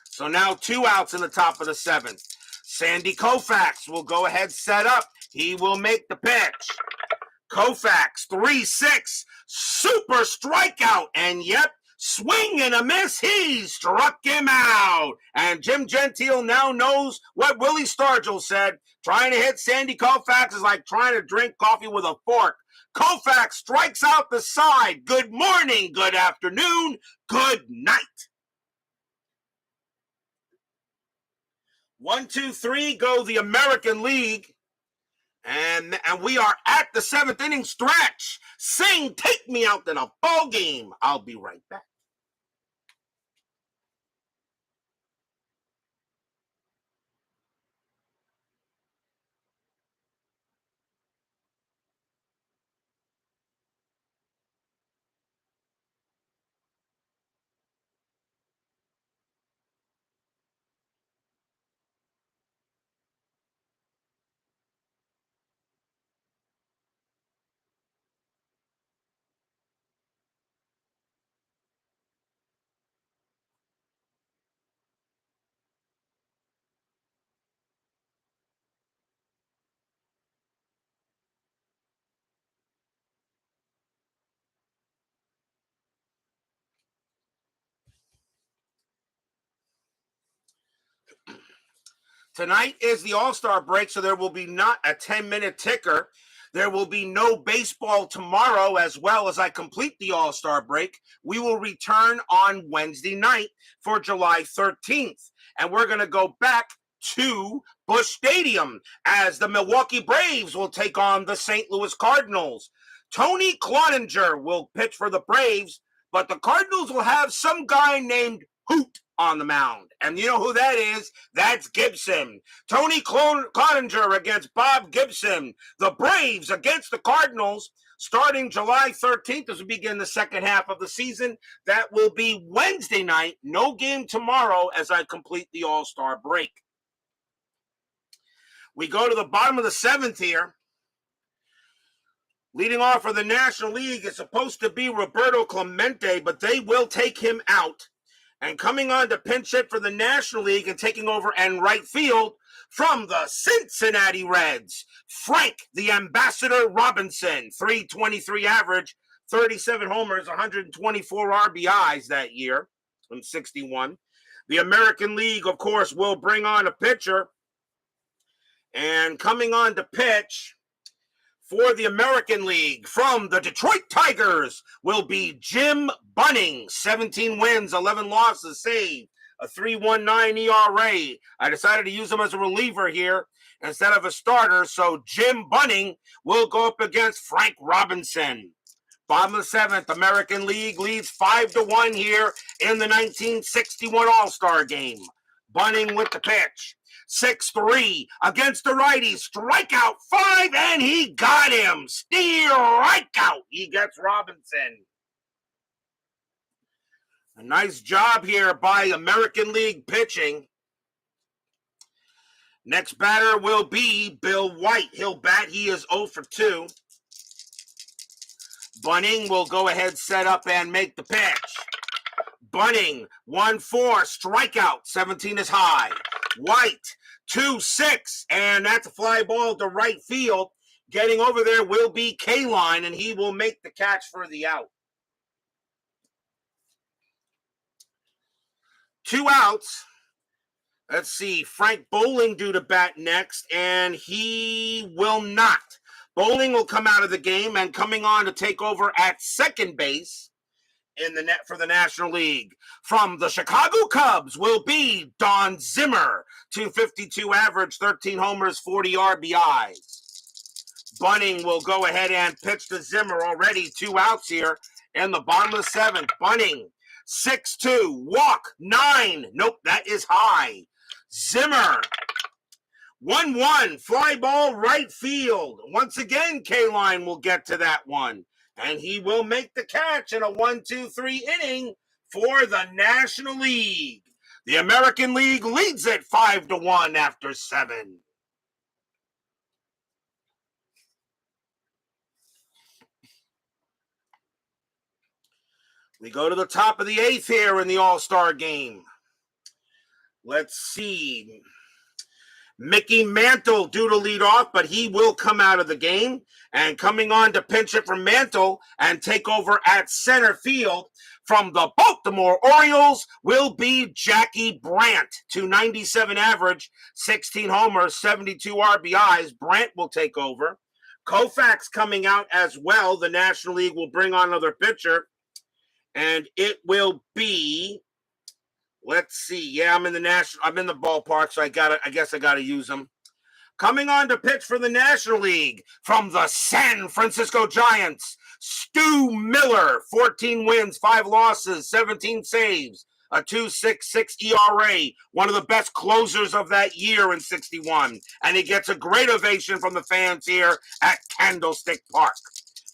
So now 2 outs in the top of the 7th. Sandy Koufax will go ahead, set up. He will make the pitch. Koufax, 3-6. Super strikeout. And yep, swing and a miss. He struck him out. And Jim Gentile now knows what Willie Stargell said. Trying to hit Sandy Koufax is like trying to drink coffee with a fork. Koufax strikes out the side. Good morning, good afternoon, good night. 1, 2, 3 go the American League. And we are at the 7th inning stretch. Sing, take me out in a ball game. I'll be right back. Tonight is the All-Star break, so there will be not a 10-minute ticker. There will be no baseball tomorrow, as well as I complete the All-Star break. We will return on Wednesday night for July 13th. And we're going to go back to Busch Stadium as the Milwaukee Braves will take on the St. Louis Cardinals. Tony Cloninger will pitch for the Braves, but the Cardinals will have some guy named Hoot on the mound. And you know who that is? That's Gibson. Tony Cloninger against Bob Gibson. The Braves against the Cardinals starting July 13th as we begin the second half of the season. That will be Wednesday night. No game tomorrow as I complete the All-Star break. We go to the bottom of the 7th here. Leading off for the National League is supposed to be Roberto Clemente, but they will take him out. And coming on to pinch hit for the National League and taking over and right field from the Cincinnati Reds, Frank the Ambassador Robinson, 323 average, 37 homers, 124 RBIs that year in 61. The American League, of course, will bring on a pitcher. And coming on to pitch for the American League from the Detroit Tigers will be Jim Bunning, 17 wins, 11 losses, saved, a 3.19 ERA. I decided to use him as a reliever here instead of a starter, so Jim Bunning will go up against Frank Robinson. Bottom of the 7th, American League leads 5-1 here in the 1961 All-Star game. Bunning with the pitch. 6-3 against the righty. Strikeout 5, and he got him. Strikeout. He gets Robinson. A nice job here by American League pitching. Next batter will be Bill White. He'll bat. He is 0 for 2. Bunning will go ahead, set up, and make the pitch. Bunning, 1-4, strikeout, 17 is high. White, 2-6, and that's a fly ball to right field. Getting over there will be K-Line, and he will make the catch for the out. 2 outs. Let's see, Frank Bowling due to bat next, and he will not. Bowling will come out of the game, and coming on to take over at second base in the net for the National League from the Chicago Cubs will be Don Zimmer, 252 average, 13 homers, 40 RBIs. Bunning will go ahead and pitch to Zimmer. Already 2 outs here in the bottom of the 7th. Bunning, 6-2, walk, 9. Nope, that is high. Zimmer, 1-1, fly ball right field. Once again, K-Line will get to that one. And he will make the catch in a 1-2-3 inning for the National League. The American League leads it 5-1 after 7. We go to the top of the 8th here in the All-Star game. Let's see. Mickey Mantle due to lead off, but he will come out of the game. And coming on to pinch it for Mantle and take over at center field from the Baltimore Orioles will be Jackie Brandt, 297 average, 16 homers, 72 RBIs. Brandt will take over. Koufax coming out as well. The National League will bring on another pitcher. And it will be, let's see. Yeah, I'm in the ballpark, so I guess I gotta use them. Coming on to pitch for the National League from the San Francisco Giants, Stu Miller, 14 wins, 5 losses, 17 saves, a 2.66 ERA, one of the best closers of that year in 61. And he gets a great ovation from the fans here at Candlestick Park.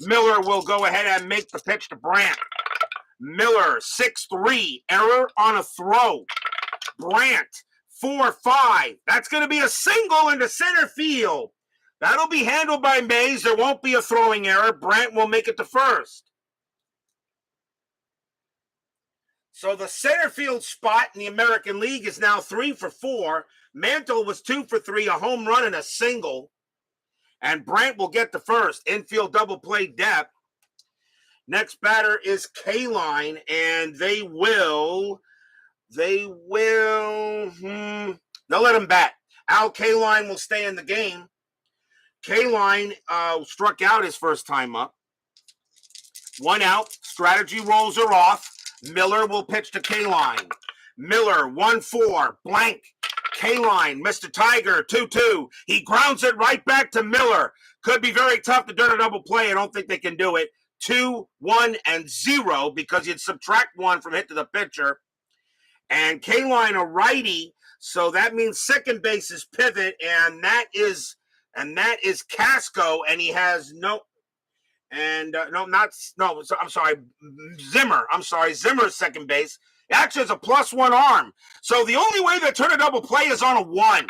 Miller will go ahead and make the pitch to Brandt. Miller, 6-3, error on a throw. Brandt, 4-5. That's going to be a single into center field. That'll be handled by Mays. There won't be a throwing error. Brandt will make it to first. So the center field spot in the American League is now 3 for 4. Mantle was 2 for 3, a home run and a single. And Brandt will get the first. Infield double play depth. Next batter is K-Line, and they'll let him bat. Al K-Line will stay in the game. K-Line struck out his first time up. 1 out. Strategy rolls are off. Miller will pitch to K-Line. Miller, 1-4, blank. K-Line, Mr. Tiger, 2-2. He grounds it right back to Miller. Could be very tough to do a double play. I don't think they can do it. 2, 1, and 0 because you'd subtract 1 from hit to the pitcher. And K-Line a righty, so that means second base is pivot, and that is Casco, and he has Zimmer's second base. Actually, it's a +1 arm. So the only way they turn a double play is on a 1.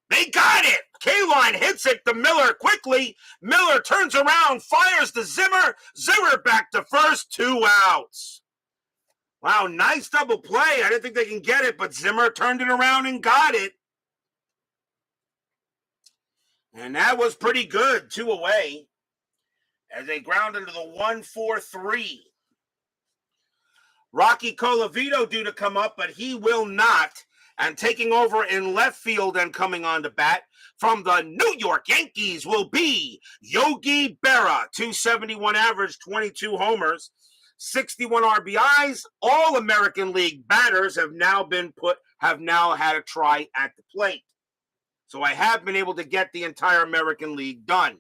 They got it. K-Line hits it to Miller quickly. Miller turns around, fires to Zimmer. Zimmer back to first, 2 outs. Wow, nice double play. I didn't think they can get it, but Zimmer turned it around and got it. And that was pretty good, 2 away, as they ground into the 1-4-3. Rocky Colavito due to come up, but he will not. And taking over in left field and coming on to bat from the New York Yankees will be Yogi Berra, 271 average, 22 homers, 61 RBIs. All American League batters have now had a try at the plate. So I have been able to get the entire American League done.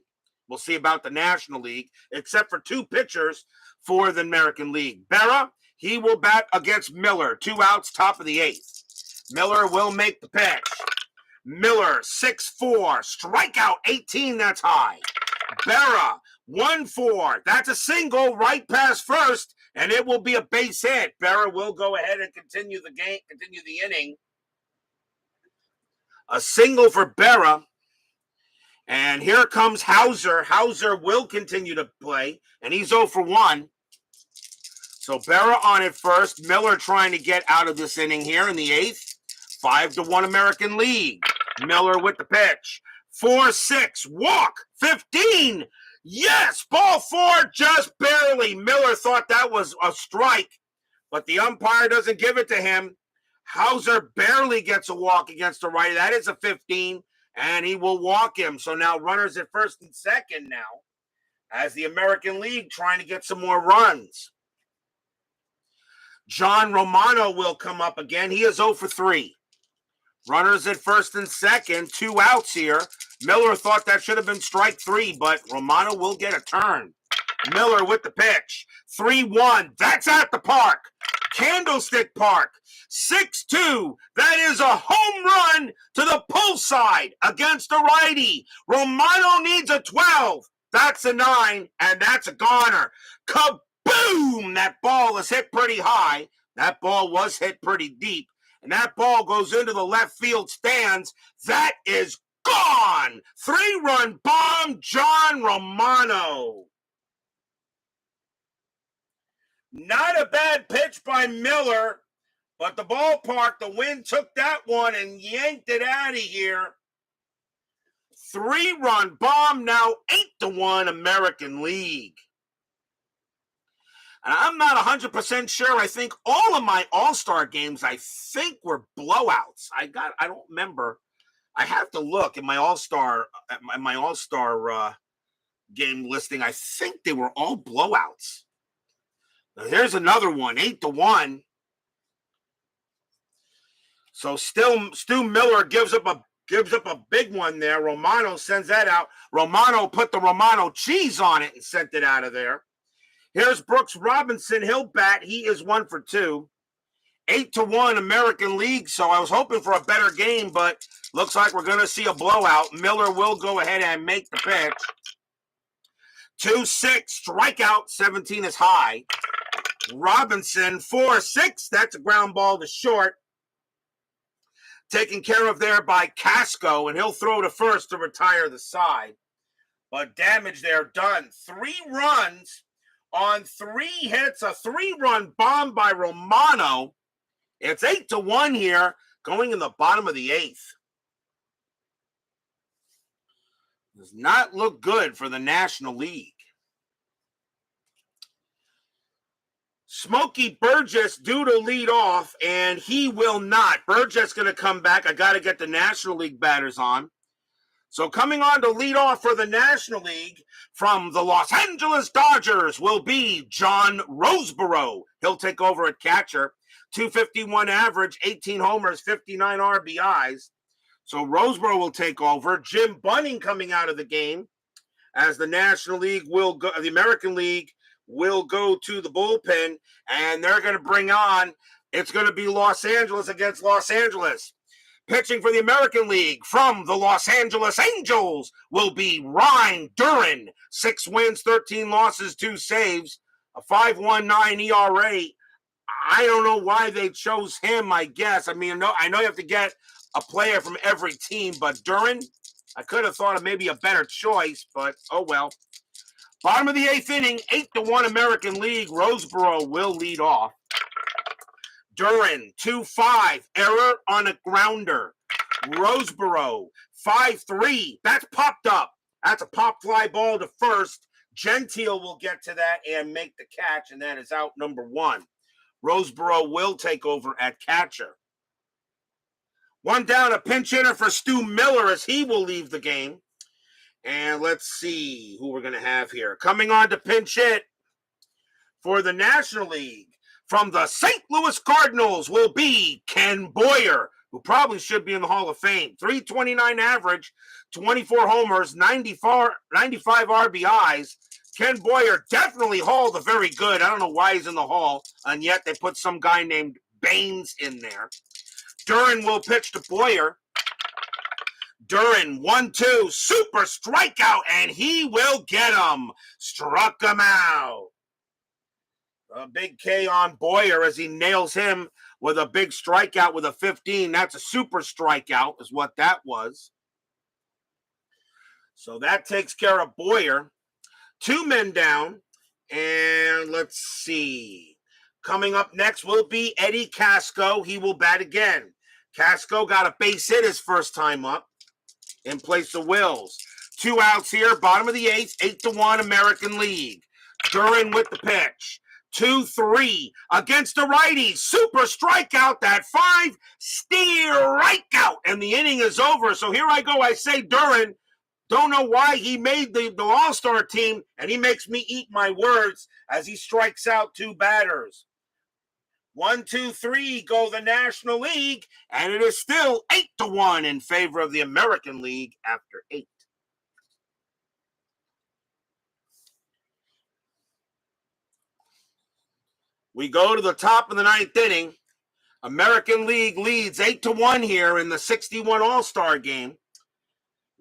We'll see about the National League, except for 2 pitchers for the American League. Berra, he will bat against Miller, 2 outs, top of the 8th. Miller will make the pitch. Miller, 6-4, strikeout 18, that's high. Berra, 1-4, that's a single right past first, and it will be a base hit. Berra will go ahead and continue the inning. A single for Berra. And here comes Hauser. Hauser will continue to play, and he's 0 for 1. So Berra on it first. Miller trying to get out of this inning here in the 8th. 5-1 American League. Miller with the pitch. 4-6. Walk. 15. Yes. Ball 4 just barely. Miller thought that was a strike, but the umpire doesn't give it to him. Hauser barely gets a walk against the righty. That is a 15. And he will walk him. So now runners at first and second now as the American League trying to get some more runs. John Romano will come up again. He is 0 for 3. Runners at first and second, 2 outs here. Miller thought that should have been strike 3, but Romano will get a turn. Miller with the pitch. 3-1. That's at the park. Candlestick Park. 6-2. That is a home run to the pull side against the righty. Romano needs a 12. That's a 9, and that's a goner. Kaboom! That ball is hit pretty high. That ball was hit pretty deep, and that ball goes into the left field stands. That is gone. 3-run bomb, John Romano. Not a bad pitch by Miller, but the ballpark, the wind took that one and yanked it out of here. 3-run bomb, now 8-1 American League. And I'm not 100% sure. I think all of my All-Star games, I think, were blowouts. I don't remember. I have to look at my All-Star game listing. I think they were all blowouts. Here's another one, 8-1. So Stu Miller gives up a big one there. Romano sends that out. Romano put the Romano cheese on it and sent it out of there. Here's Brooks Robinson. He'll bat. He is 1 for 2. 8-1 American League. So I was hoping for a better game, but looks like we're going to see a blowout. Miller will go ahead and make the pitch. 2-6, strikeout. 17 is high. Robinson, 4-6. That's a ground ball to short. Taken care of there by Casco, and he'll throw to first to retire the side. But damage there done. 3 runs on 3 hits. A 3-run bomb by Romano. It's 8-1 here, going in the bottom of the 8th. Does not look good for the National League. Smokey Burgess due to lead off, and he will not. Burgess going to come back. I got to get the National League batters on. So coming on to lead off for the National League from the Los Angeles Dodgers will be John Roseborough. He'll take over at catcher. 251 average, 18 homers, 59 RBIs. So Roseborough will take over. Jim Bunning coming out of the game as the National League will go, the American League will go to the bullpen, and they're going to bring on, it's going to be Los Angeles against Los Angeles. Pitching for the American League from the Los Angeles Angels will be Ryan Duran. 6 wins, 13 losses, 2 saves, a 5.19 ERA. I don't know why they chose him, I guess. I mean, I know you have to get a player from every team, but Duran, I could have thought of maybe a better choice, but oh well. Bottom of the 8th inning, 8-1 American League. Roseborough will lead off. Duran, 2-5, error on a grounder. Roseborough, 5-3, that's popped up. That's a pop fly ball to first. Gentile will get to that and make the catch, and that is out number 1. Roseborough will take over at catcher. 1 down, a pinch hitter for Stu Miller as he will leave the game. And let's see who we're going to have here. Coming on to pinch hit for the National League from the St. Louis Cardinals will be Ken Boyer, who probably should be in the Hall of Fame. 329 average, 24 homers, 95 RBIs. Ken Boyer definitely hauled a very good. I don't know why he's in the Hall, and yet they put some guy named Baines in there. Duran will pitch to Boyer. Duran, 1-2, super strikeout, and he will get him. Struck him out. A big K on Boyer as he nails him with a big strikeout with a 15. That's a super strikeout is what that was. So that takes care of Boyer. 2 men down. And let's see. Coming up next will be Eddie Casco. He will bat again. Casco got a base hit his first time up in place of Wills. 2 outs here, bottom of the 8th, 8-1 American League. Duran with the pitch. 2-3 against the righty. Super strikeout, that 5, strikeout, and the inning is over. So here I go. I say Duran. Don't know why he made the All-Star team, and he makes me eat my words as he strikes out 2 batters. 1, 2, 3 go the National League, and it is still 8-1 in favor of the American League after 8. We go to the top of the 9th inning. American League leads 8-1 here in the 61 All-Star game.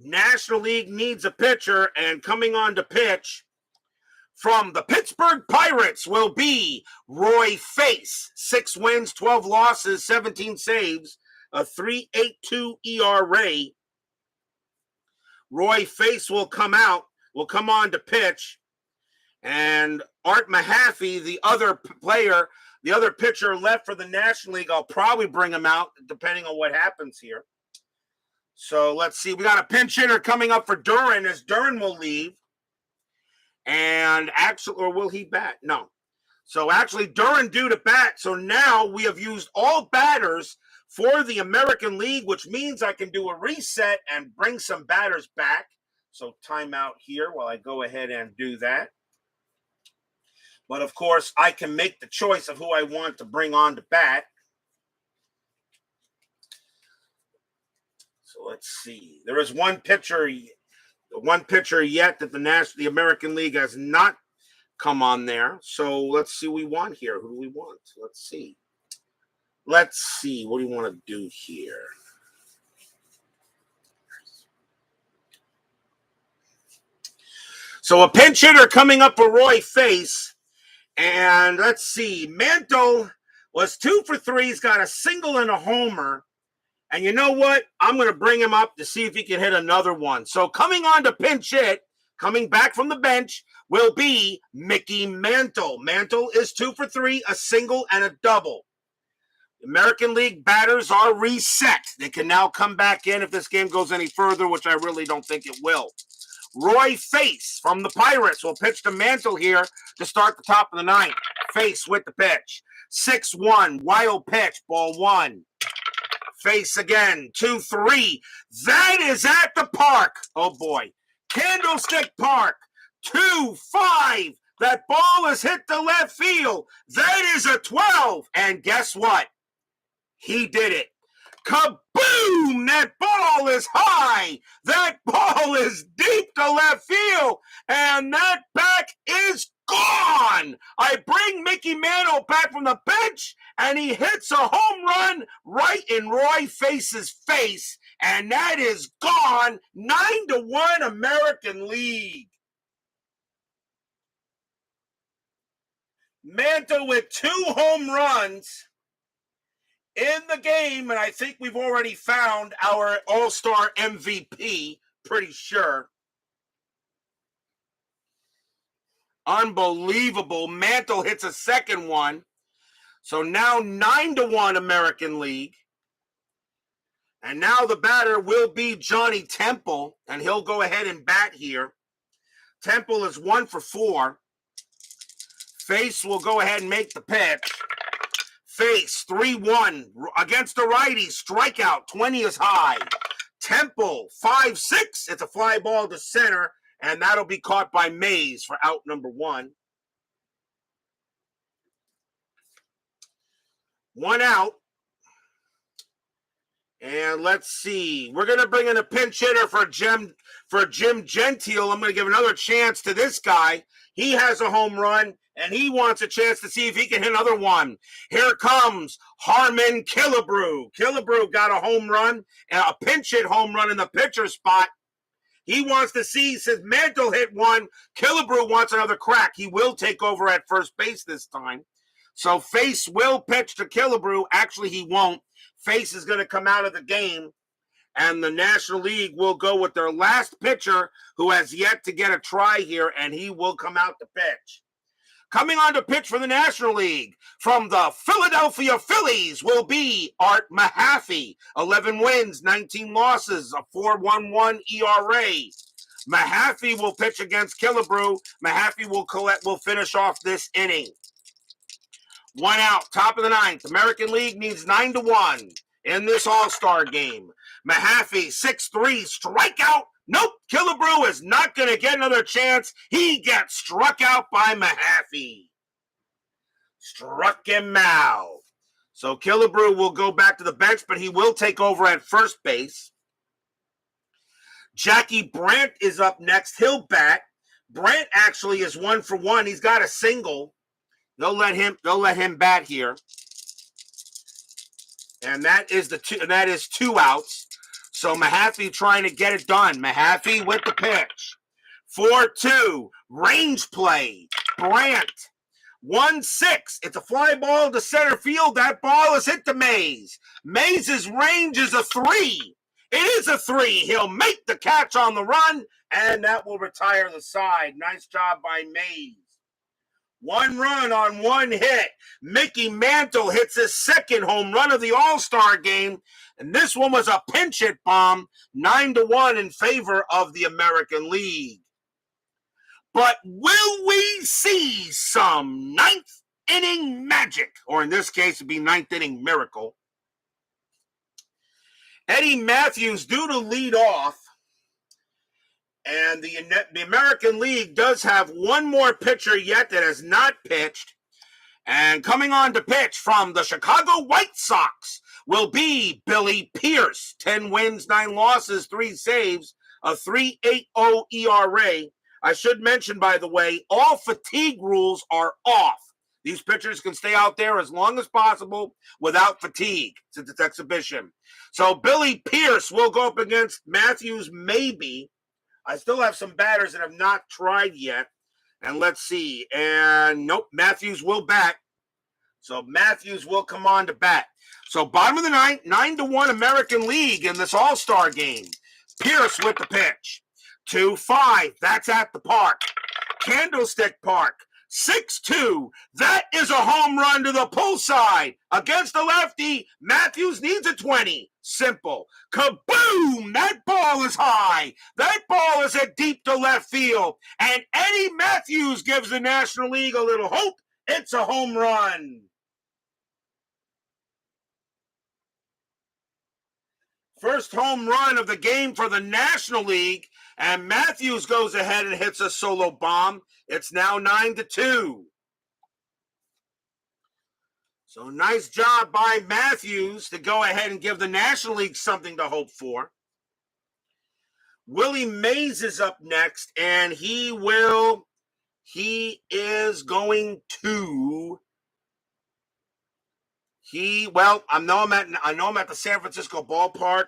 National League needs a pitcher, and coming on to pitch from the Pittsburgh Pirates will be Roy Face. 6 wins, 12 losses, 17 saves, a 3.82 ERA. Roy Face will come on to pitch. And Art Mahaffey, the other player, the other pitcher left for the National League, I'll probably bring him out depending on what happens here. So let's see. We got a pinch hitter coming up for Duran as Duran will leave. And actually, or will he bat? No. So actually, Duran due to bat. So now we have used all batters for the American League, which means I can do a reset and bring some batters back. So timeout here while I go ahead and do that. But of course, I can make the choice of who I want to bring on to bat. So let's see. There is one pitcher yet that the American League has not come on there. So let's see what we want here. Who do we want? Let's see. What do you want to do here? So a pinch hitter coming up for Roy Face. And let's see. Mantle was 2 for 3. He's got a single and a homer. And you know what? I'm going to bring him up to see if he can hit another one. So coming on to pinch hit, coming back from the bench, will be Mickey Mantle. Mantle is 2 for 3, a single and a double. American League batters are reset. They can now come back in if this game goes any further, which I really don't think it will. Roy Face from the Pirates will pitch to Mantle here to start the top of the 9th. Face with the pitch. 6-1, wild pitch, ball 1. Face again, 2-3. That is at the park. Oh, boy. Candlestick Park, 2-5. That ball is hit the left field. That is a 12. And guess what? He did it. Kaboom! That ball is high. That ball is deep to left field. And that back is gone. I bring Mickey Mantle back from the bench, and he hits a home run right in Roy Face's face. And that is gone. 9-1 American League. Mantle with 2 home runs in the game, and I think we've already found our All-Star MVP, pretty sure. Unbelievable. Mantle hits a second one. So now 9-1 American League. And now the batter will be Johnny Temple, and he'll go ahead and bat here. Temple is 1 for 4. Face will go ahead and make the pitch. Face, 3-1 against the righty. Strikeout, 20 is high. Temple, 5-6. It's a fly ball to center, and that'll be caught by Mays for out number 1. 1 out. And let's see. We're going to bring in a pinch hitter for Jim Gentile. I'm going to give another chance to this guy. He has a home run, and he wants a chance to see if he can hit another one. Here comes Harmon Killebrew. Killebrew got a home run, a pinch hit home run in the pitcher spot. He wants to see, since Mantle hit one, Killebrew wants another crack. He will take over at first base this time. So Face will pitch to Killebrew. Actually, he won't. Face is going to come out of the game, and the National League will go with their last pitcher who has yet to get a try here, and he will come out to pitch. Coming on to pitch for the National League from the Philadelphia Phillies will be Art Mahaffey. 11 wins, 19 losses, a 4.11 ERA. Mahaffey will pitch against Killebrew. Mahaffey will finish off this inning. 1 out, top of the 9th. American League needs 9-1 in this All-Star game. Mahaffey, 6-3, strikeout. Nope, Killebrew is not going to get another chance. He gets struck out by Mahaffey. Struck him out. So Killebrew will go back to the bench, but he will take over at first base. Jackie Brandt is up next. He'll bat. Brandt actually is 1 for 1. He's got a single. They'll let him bat here. And that is 2 outs. So Mahaffey trying to get it done. Mahaffey with the pitch. 4-2. Range play. Brandt. 1-6. It's a fly ball to center field. That ball is hit to Mays. Mays' range is a 3. It is a 3. He'll make the catch on the run, and that will retire the side. Nice job by Mays. 1 run on 1 hit. Mickey Mantle hits his 2nd home run of the All-Star game, and this one was a pinch hit bomb, 9-1 in favor of the American League. But will we see some 9th inning magic? Or in this case, it'd be 9th inning miracle. Eddie Matthews due to lead off. And the American League does have 1 more pitcher yet that has not pitched. And coming on to pitch from the Chicago White Sox will be Billy Pierce. 10 wins, 9 losses, 3 saves, a 3.80 ERA. I should mention, by the way, all fatigue rules are off. These pitchers can stay out there as long as possible without fatigue since it's exhibition. So Billy Pierce will go up against Matthews maybe. I still have some batters that have not tried yet. And let's see. And nope, Matthews will bat. So Matthews will come on to bat. So bottom of the 9th, 9-1 American League in this All-Star game. Pierce with the pitch. 2-5. That's at the park. Candlestick Park. 6-2. That is a home run to the pull side. Against the lefty, Matthews needs a 20. Simple. Kaboom! That ball is high. That ball is hit deep to left field. And Eddie Matthews gives the National League a little hope. It's a home run. First home run of the game for the National League. And Matthews goes ahead and hits a solo bomb. It's now 9-2. So nice job by Matthews to go ahead and give the National League something to hope for. Willie Mays is up next, and he is going to, I know I'm at the San Francisco ballpark.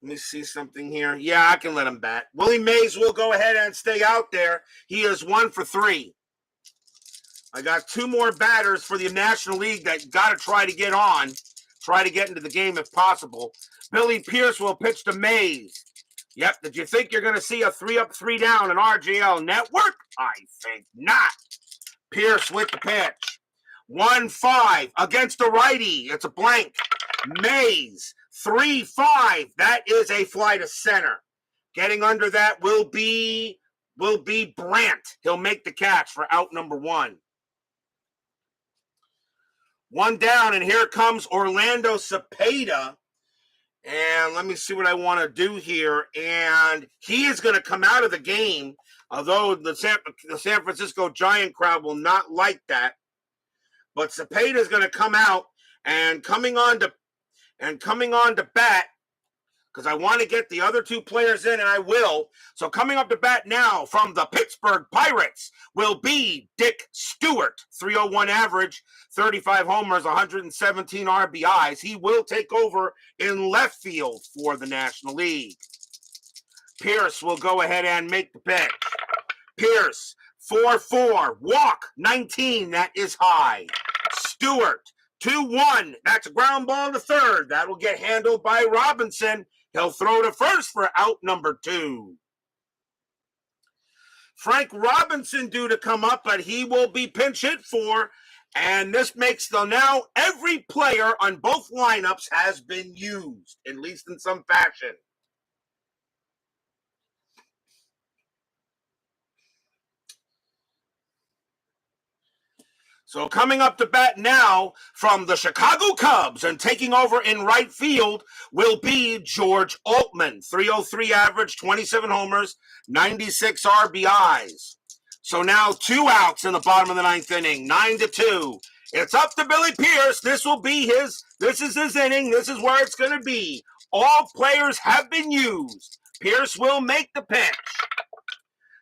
Let me see something here. Yeah, I can let him bat. Willie Mays will go ahead and stay out there. He is 1 for 3. I got 2 more batters for the National League that got to try to get into the game if possible. Billy Pierce will pitch to Mays. Yep, did you think you're going to see a 3-up, 3-down in RJL Network? I think not. Pierce with the pitch. 1-5 against the righty. It's a blank. Mays, 3-5. That is a fly to center. Getting under that will be Brandt. He'll make the catch for out number 1. 1 down, and here comes Orlando Cepeda. And let me see what I want to do here. And he is going to come out of the game, although the San Francisco Giant crowd will not like that. But Cepeda is going to come out, and coming on to bat, because I want to get the other 2 players in, and I will. So coming up to bat now from the Pittsburgh Pirates will be Dick Stewart. 301 average, 35 homers, 117 RBIs. He will take over in left field for the National League. Pierce will go ahead and make the pitch. Pierce, 4-4, walk, 19, that is high. Stewart, 2-1. That's a ground ball to third. That will get handled by Robinson. He'll throw to first for out number 2. Frank Robinson due to come up, but he will be pinch hit for. And this makes now every player on both lineups has been used, at least in some fashion. So coming up to bat now from the Chicago Cubs and taking over in right field will be George Altman. 303 average, 27 homers, 96 RBIs. So now 2 outs in the bottom of the 9th inning, 9-2. It's up to Billy Pierce. This is his inning. This is where it's going to be. All players have been used. Pierce will make the pitch.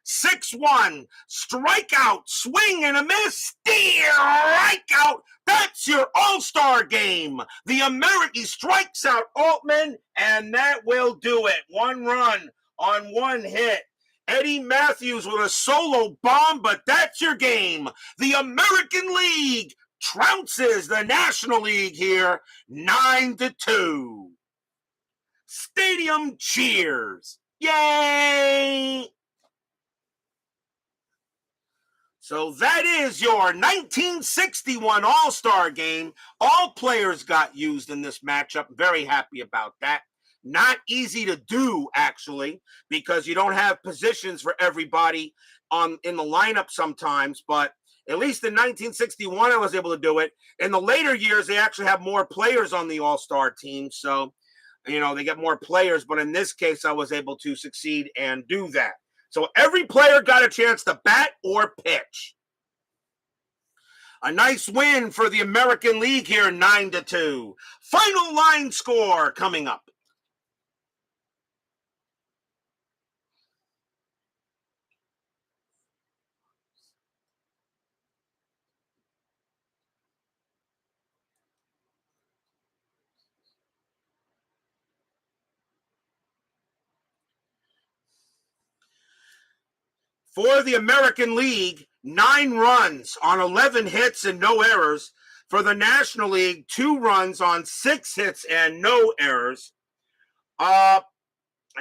6-1, strikeout, swing and a miss, strikeout. That's your all-star game. He strikes out Altman, and that will do it. 1 run on 1 hit. Eddie Matthews with a solo bomb, but that's your game. The American League trounces the National League here, 9-2. Stadium cheers. Yay! So that is your 1961 All-Star game. All players got used in this matchup. Very happy about that. Not easy to do, actually, because you don't have positions for everybody in the lineup sometimes. But at least in 1961, I was able to do it. In the later years, they actually have more players on the All-Star team. So, they get more players. But in this case, I was able to succeed and do that. So every player got a chance to bat or pitch. A nice win for the American League here, 9-2. Final line score coming up. For the American League, 9 runs on 11 hits and no errors. For the National League, 2 runs on 6 hits and no errors. I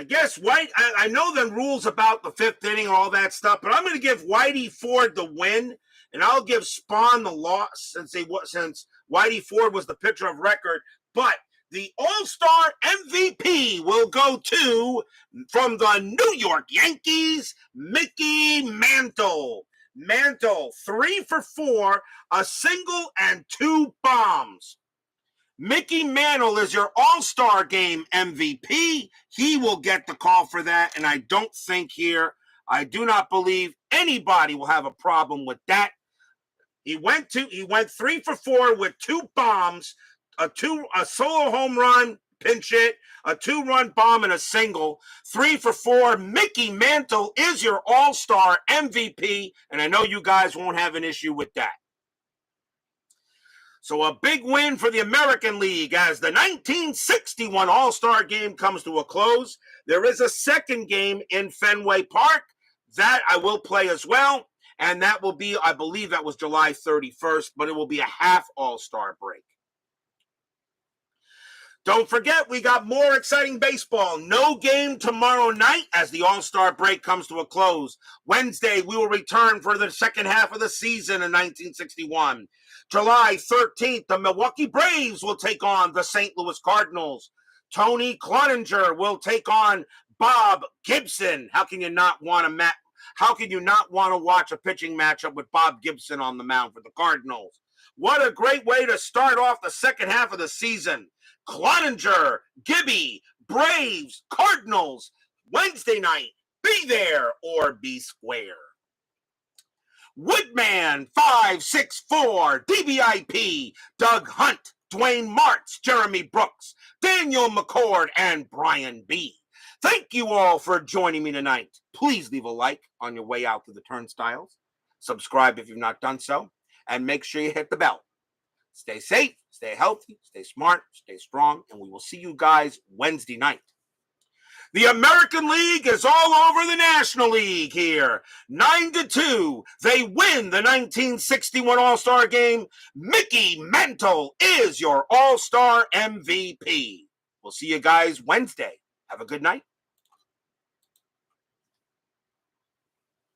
guess I know the rules about the 5th inning and all that stuff, but I'm going to give Whitey Ford the win, and I'll give Spahn the loss since Whitey Ford was the pitcher of record. But the All-Star MVP will go from the New York Yankees, Mickey Mantle. Mantle, 3 for 4, a single and 2 bombs. Mickey Mantle is your All-Star Game MVP. He will get the call for that, and I do not believe anybody will have a problem with that. He went 3 for 4 with 2 bombs, a solo home run, pinch hit, a 2-run bomb, and a single. 3 for 4. Mickey Mantle is your All-Star MVP, and I know you guys won't have an issue with that. So a big win for the American League as the 1961 All-Star Game comes to a close. There is a second game in Fenway Park that I will play as well, and that will be, I believe that was July 31st, but it will be a half All-Star break. Don't forget, we got more exciting baseball. No game tomorrow night as the All-Star break comes to a close. Wednesday, we will return for the second half of the season in 1961. July 13th, the Milwaukee Braves will take on the St. Louis Cardinals. Tony Cloninger will take on Bob Gibson. How can you not want to watch a pitching matchup with Bob Gibson on the mound for the Cardinals? What a great way to start off the second half of the season. Cloninger, Gibby, Braves, Cardinals, Wednesday night. Be there or be square. Woodman, 564, DBIP, Doug Hunt, Dwayne Martz, Jeremy Brooks, Daniel McCord, and Brian B. Thank you all for joining me tonight. Please leave a like on your way out to the turnstiles. Subscribe if you've not done so, and make sure you hit the bell. Stay safe, stay healthy, stay smart, stay strong, and we will see you guys Wednesday night. The American League is all over the National League here. 9-2. They win the 1961 All-Star Game. Mickey Mantle is your All-Star MVP. We'll see you guys Wednesday. Have a good night.